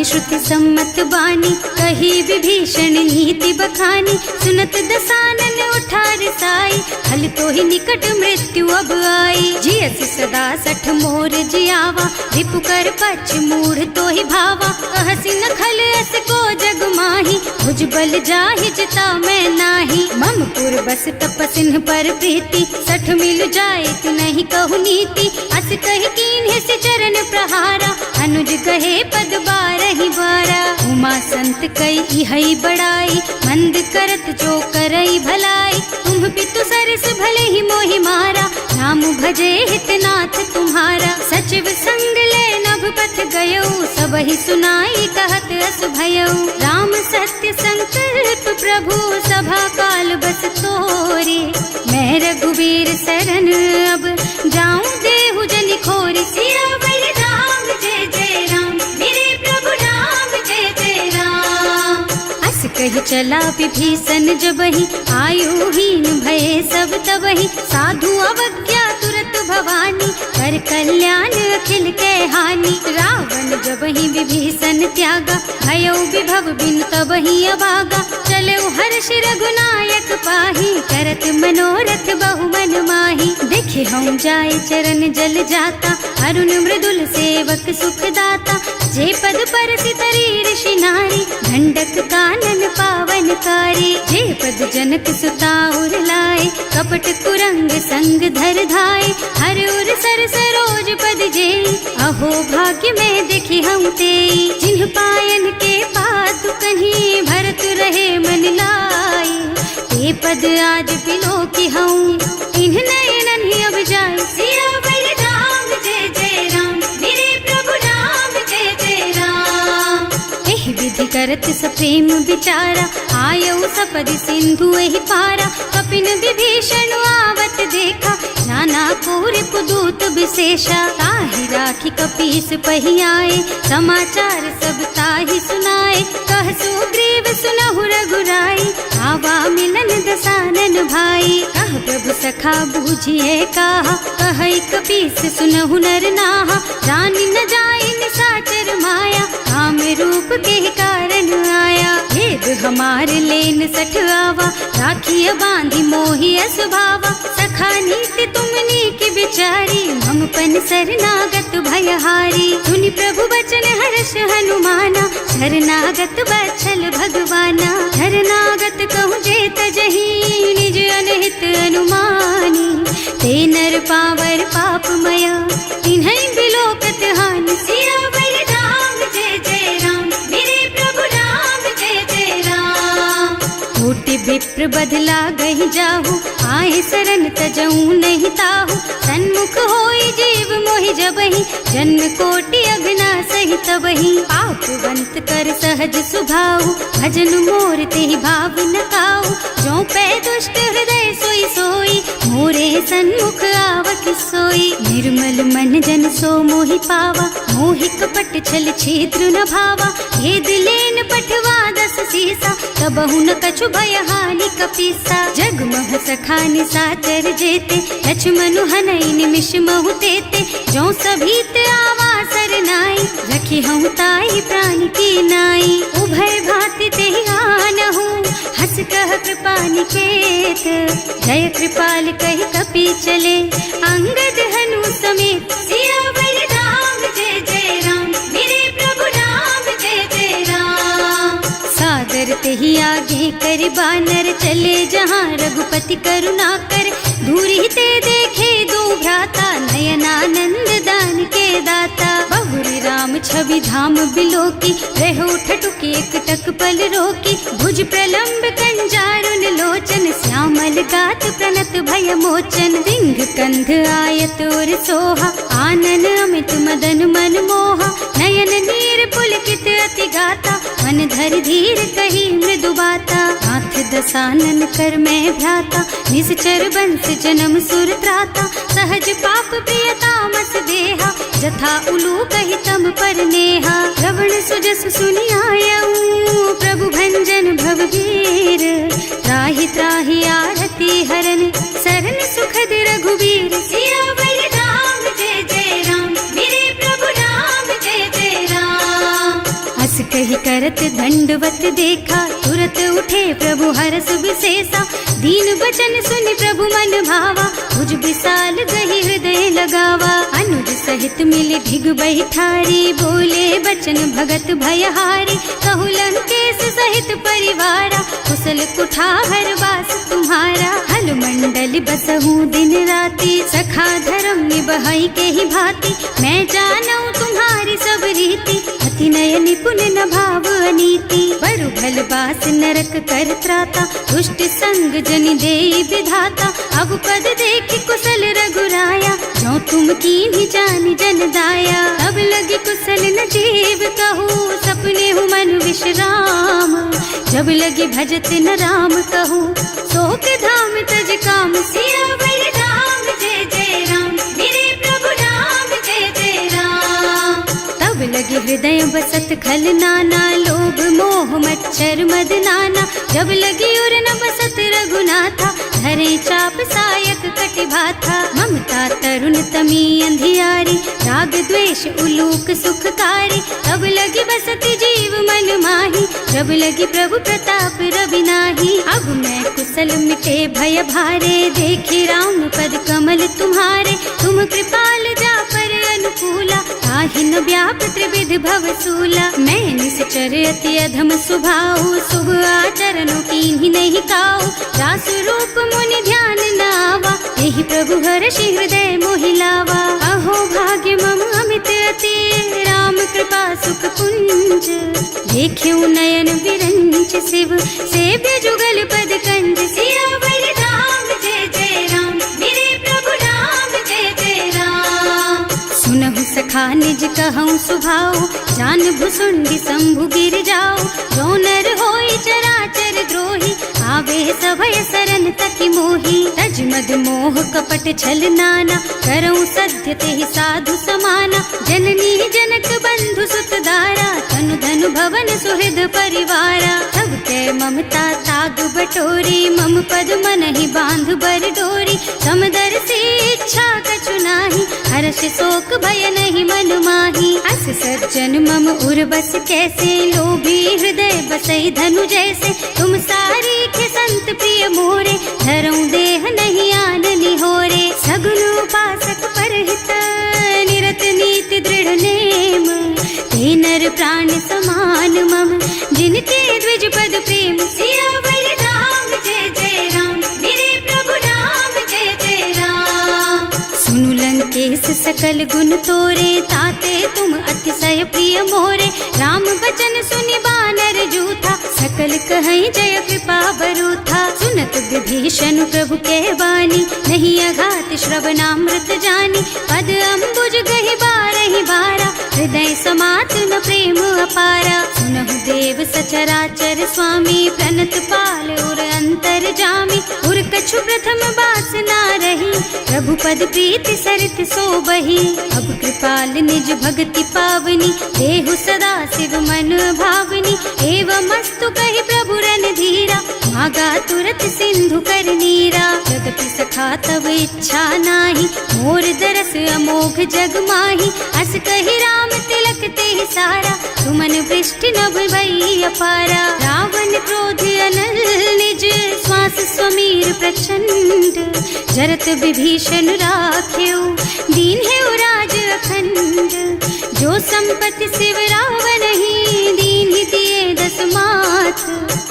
श्रुति सम्मत बानी, कही विभीषण नीति बखानी। सुनत दसानन उठा रिसाई, हल तो ही निकट मृत्यु अब आई। जियसि सदा सठ मोर जियावा, रिपु कर पछ मूढ़ तो ही भावा। कहसि न खल अस को जग माही, भुज बल जाहि जिता मैं नाही। मम पुर बस तपसिन पर प्रीति, सठ मिल जाए तु नहीं कहु नीति। अस कहि कीन्हे से चरण प्रहारा, अनुज कहे पद बारहि बारा। उमा संत कई इहै बड़ाई, मंद करत जो करई भलाई। तुम पितु सरस भले ही मोहि मारा, नाम भजे हितनाथ तुम्हारा। सचिव संग ले नभ पथ गयो, सबहि सुनाई कहत अस भयो। राम सत्य संकल्प प्रभु, सभा काल बस तोरे। मैं रघुवीर सरन अब, जाऊं देहु जनि खोरि। सियावर राम जय जय राम, मेरे प्रभु राम जय जय राम। अस कहि चला विभीषण जबहि, आयुहीन भये सब तबहि। साधु अवज्ञा तुरत भवानी, कर कल्याण अखिल के हानि। रावण जबहि विभीषण त्यागा, भयो विभव बिनु तबहि अभागा। चलऊ हर्ष रघुनायक पाहि, करत मनोरथ बहु मन माहि। देखे हम जाय चरण जल जाता, अरुण मृदुल सेवक सुख दाता। जे पद परसि तरी ऋषि नारी, दंडक कानन पावन कारी। जे पद जनक सुता उर लाए, कपट कुरंग संग धर धाय। हर उर सर सरोज पद जेई, अहो भाग्य में देखी हम तेई। जिन्ह पायन के पातु कन्ही, भरत रहे मन लाई। ते पद आज बिलो की हूँ, इन्ह नयनन ही अब जाए। सियावर राम जय जय राम, मेरे प्रभु राम जय जय राम। एहि विधि करत सप्रेम विचारा, आयऊ सपदि सिंधु एहि पारा। कपिन विभीषण आवत देखा, नाना कोरि पुदूत विशेषा। ताहि राखी कपीस पहि आए, समाचार सब ताहि सुनाए। कह सुग्रीव सुनहु रघुराई, आवा मिलन दसानन भाई। कह प्रभु सखा बूझिए काहा, कहै कपीस सुनहु नर नाहा। जानि न जाय निसाचर माया, काम रूप के कारण आया। भेद हमार लेन सठ आवा, राखिय बांधि मोहि असुभावा। सखा नीति तुमनी की बिचारी, मम पन शरणागत भयहारी। सुनि प्रभु बचन हर्ष हनुमाना, शरणागत बत्सल भगवाना। शरणागत कहूँ जे तजहि, निज अनहित अनुमानी। ते नर पावर पापमय, तिन्है बिलोकत हानि। सियावर राम जय जय राम, मेरे प्रभु राम जय जय राम। कोटि विप्र बदला गहि जाहु, आए शरण तजऊ नहीं ताहु। सन्मुख होई जीव मोहि जबहि, जन्म कोटि अगना सहि तबहि। पापवंत कर सहज सुभाऊ, भजन मोर तेहि भाव न काऊ। जो पै दुष्ट हृदय सोई सोई, मोरे सन्मुख आवक सोई। निर्मल मन जन सो मोहि पावा, मोहि कपट छल छिद्र न भावा। भेद लेन पठवा दस सीसा, तबहु न कछु भय हानि कपीसा। जगमह सखा निसाचर जेते, लक्ष्मनु हनई निमिष महु तेते। जो सभीत आवा सरनाई, रखी हूँ ताई प्राण की नाई। उभय भांति तेहि आनहु, हस कह कृपा निकेत। जय कृपाल कहि कपि चले, अंगद हनु समेत। सियावर राम जय जय राम, मेरे प्रभु राम जय जय राम। सादर तेहि आगे कर बानर, चले जहाँ रघुपति करुणा कर। दूरी ते देखे दो भ्राता, नयनानंद दान के दाता। बहुरी राम छवि धाम बिलोकी, रहो ठटुकी एक टक पल रोकी। भुज प्रलंब कंजारुन लोचन, श्यामल गात प्रणत भय मोचन। सिंह कंध आयत और सोहा, आनन अमित मदन मन मोहा। नयन नीर पुलकित अति गाता, मन धर धीर कही मृदु बाता। हाथ दसानन कर मैं भ्राता, निश्चर बंस जन्म सुर त्राता। सहज पाप प्रिय तामस देहा, जथा उलू कहि तम पर नेहा। श्रवण सुजस सुनि आयऊ, प्रभु भंजन भव भीर। त्राहि त्राहि आरती हरन, सरन सुखद रघुबीर। सियावर राम जय जय राम, मेरे प्रभु राम जय जय राम। अस करत दंडवत देखा, तुरत उठे प्रभु हरस विशेषा। दीन बचन सुनि प्रभु मन भावा, भुज विशाल गही हृदय लगावा। अनुज सहित मिले ढिग बैठारी, बोले बचन भगत भयहारी। कहु लंकेश सहित परिवारा, कुशल कुठार वास तुम्हारा। हल मंडल बसहु दिन राति, सखा धर्म निबहई के ही भांति। मैं जानऊ तुम्हारी सब रीति, अति नय निपुण न भाव अनीति। बरु भल बास नरक कर त्राता, दुष्ट संग जन देई विधाता। अब पद देखि कुशल रघुराया, जो तुम कीन्ही जानि जन दाया। अब लगी कुशल न जीव कहूँ, सपने हूँ मन विश्राम। जब लगी भजत न राम कहूँ, शोक धाम तज काम। सियावर राम जय जय राम, मेरे प्रभु राम जय जय राम। तब लगे हृदय बसत खल नाना, लोभ मोह मच्छर मद नाना। जब लगी उर न बसत रघुनाथा, धरे चाप सायक कटि भाथा। ममता तरुण तमी अंधियारी, राग द्वेष उलूक सुखकारी। तब लगी बसती जीव मन माही, जब लगी प्रभु प्रताप रवि नाही। अब मैं कुशल मिटे भय भारे, देखे राम पद कमल तुम्हारे। तुम कृपाल जा पर अनुकूला, ताहि न व्याप त्रिविध भवसूला। मैं निश्चर अति अधम स्वभाव, शुभ आचरणों कीन्ही नहीं काऊ। रासु रूप मुनि ध्यान न आवा, यही प्रभु हर्षि हृदय मोहि लावा। अहो भाग्य मम अमित अति, राम कृपा सुख पुंज। देख्यु नयन विरंच शिव, सेव्य जुगल पद कंज। सियावर राम जय जय राम, मेरे प्रभु राम जय जय राम। सुनहु सखा निज कहूँ सुभाऊ, जान भुसुंडी शंभु गिर जाओ। जो नर होई चराचर द्रोही, आवे सभय सरन तकि मोही। तज मद मोह कपट छल नाना, करऊँ सत्य तेहि साधु समाना। जननी जनक बंधु सुत दारा, तनु धनु भवन सुहृद परिवारा। तब कै ममता ताग बटोरी, मम पद मनहि बांध बर डोरी। समदर्शी इच्छा कछु नाही, हर्ष शोक भय नहीं मन माही। अस सज्जन मम उर बस कैसे, लोभी हृदय बसई धनु जैसे। तुम सारी के संत प्रिय मोरे, धरऊँ देह नहीं आन निहोरे। सगुन उपासक परहित, निरत नीति दृढ़ नेम। ते नर प्राण समान मम, जिनके द्विज पद प्रेम। सियावर राम जय जय राम, मेरे प्रभु राम जय जय राम। सुनु लंकेश सकल गुण तोरे, ताते तुम अतिशय प्रिय मोरे। राम बचन सुनि बानर जूथा, सकल कहई जय कृपा बरूथा। सुनत विभीषण प्रभु के वाणी, नहीं अघात श्रवणामृत जानी। पद अम्बुज गहि बारहि बारा, हृदय समात न प्रेम अपारा। सुनहु देव सचराचर स्वामी, प्रणत पाल उर अंतर जामी। उर कछु प्रथम बास ना रही, प्रभु पद प्रीति सरित सो बही। अब कृपाल निज भक्ति पावनी, देहु सदा शिव मन भावनी। एवं मस्तु कहि प्रभु रन धीरा, मागा तुरत सिंधु कर नीरा। जगति सखा तब इच्छा नाही, मोर दरस अमोघ जग माही। अस कहि राम तिलक तेहि सारा, सुमन वृष्टि नभ भई अपारा। रावण क्रोध अनल निज, श्वास स्वमीर प्रचंड। जरत विभीषण राख्यो, दीन है राज अखंड। जो संपत्ति शिव रावण ही, दीन ही दिए दस मात।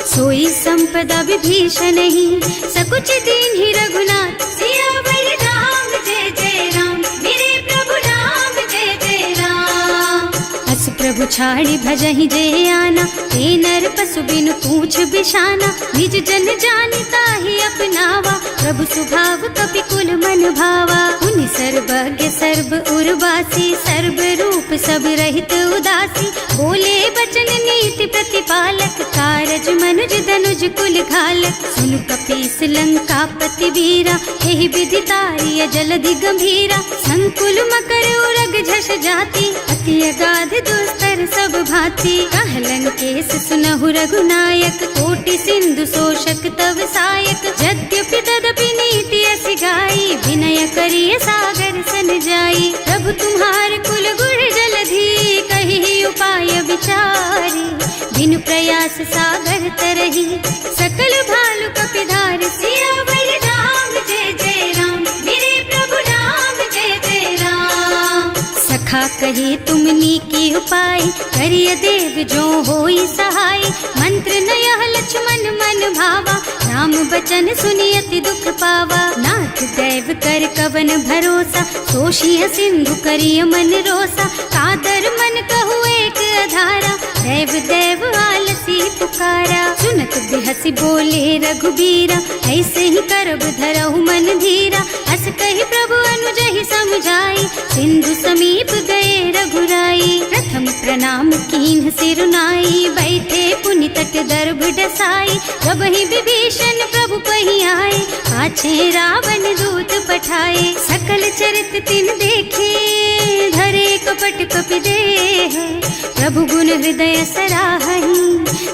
सोई संपदा विभीषण ही, सकुच दीन ही रघुनाथ। सियावर राम जय जय राम, मेरे प्रभु राम जय जय राम। अस प्रभु छाड़ी भजहि जय आना, ते नर पशु बिनु पूछ बिशाना। निज जन जानि ताहि अपनावा, प्रभु स्वभाव कपि कुल मन भावा। उनि सर्वज्ञ सर्व उर्वासी, सर्व रूप सब रहित उदासी। बोले बचन नीति प्रतिपालक, कारज मनुज धनुज कुल घालक। सुनु कपीस लंका पति वीरा, एहि विधि तारिय जलधि गंभीरा। संकुल मकर उरग झष जाति, अति अगाध दुस्तर सब भांति। कह लंकेश सुनहु रघुनायक, कोटि सिंधु शोषक तव सायक। यद्यपि तदपि नीति अस गाई, विनय करिय सागर सन जाई। प्रभु तुम्हार कुल गुण जलधि, कहि उपाय विचारी। व्यास सागर तरही, सकल भालु कपिधार सियावर राम जय जय राम, मेरे प्रभु राम जय जय राम। सखा कहे तुमनी की उपाय, करिय देव जो होई सहाय। मंत्र नयह लक्ष्मण मन भावा, राम बचन सुनि अति दुख पावा। नाथ दैव कर कवन भरोसा, सोषिय सिंधु करिय मन रोसा। कादर मन कहु एक अधारा, देव देव आलसी पुकारा। सुनत बिहसी बोले रघुबीरा, ऐसे ही करब धरहु मन धीरा। अस कहि प्रभु अनुजहि समझाई, सिंधु समीप गए रघुराई। प्रथम प्रणाम कीन्ह सिरुनाई, बैठे पुनि तट दर्भ डसाई। जबहि विभीषण प्रभु पहि आए, पाछे रावण दूत पठाए। सकल चरित तिन देखे, धरे कपट कपि देह। प्रभु गुण हृदय सराहहि,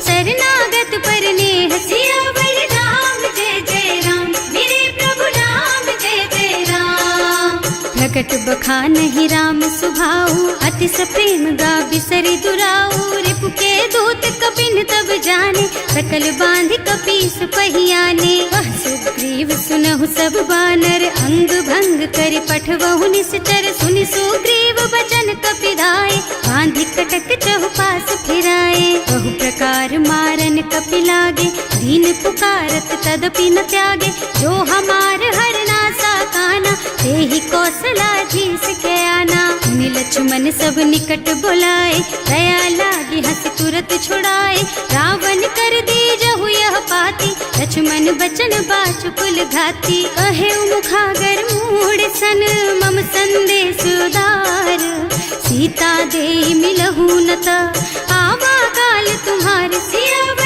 शरणागत पर नेह। सियावर राम जय जय राम, मेरे प्रभु राम जय जय राम। प्रकट बखानहि राम सुभाऊ, अति सप्रेम गा बिसरि दुराऊ। रिपु के दूत कपिन तब जाने, सकल बांध कपीस पहियाने। वह सुग्रीव सुनहु सब बानर, अंग भंग कर पठवहु निश्चर। सुनि सुग्रीव बचन कपिधाय, बांधि कटक चहुपास फिराए। बहु प्रकार मारन कपि लागे, दीन पुकारत तदपि न त्यागे। जो हमार हरना सा काना, तेहि कौशलाधीश के आना। मुनि लक्ष्मण सब निकट बुलाए, दया लागी हंस तुरत छुड़ाए। रावण कर दीजहु यह पाती, लक्ष्मण बचन बाचुकुल घाती। कहे मुखागर मूढ़ सन, मम संदेश उदार। सीता दे मिलहु न त, आवा काल तुम्हार सियावर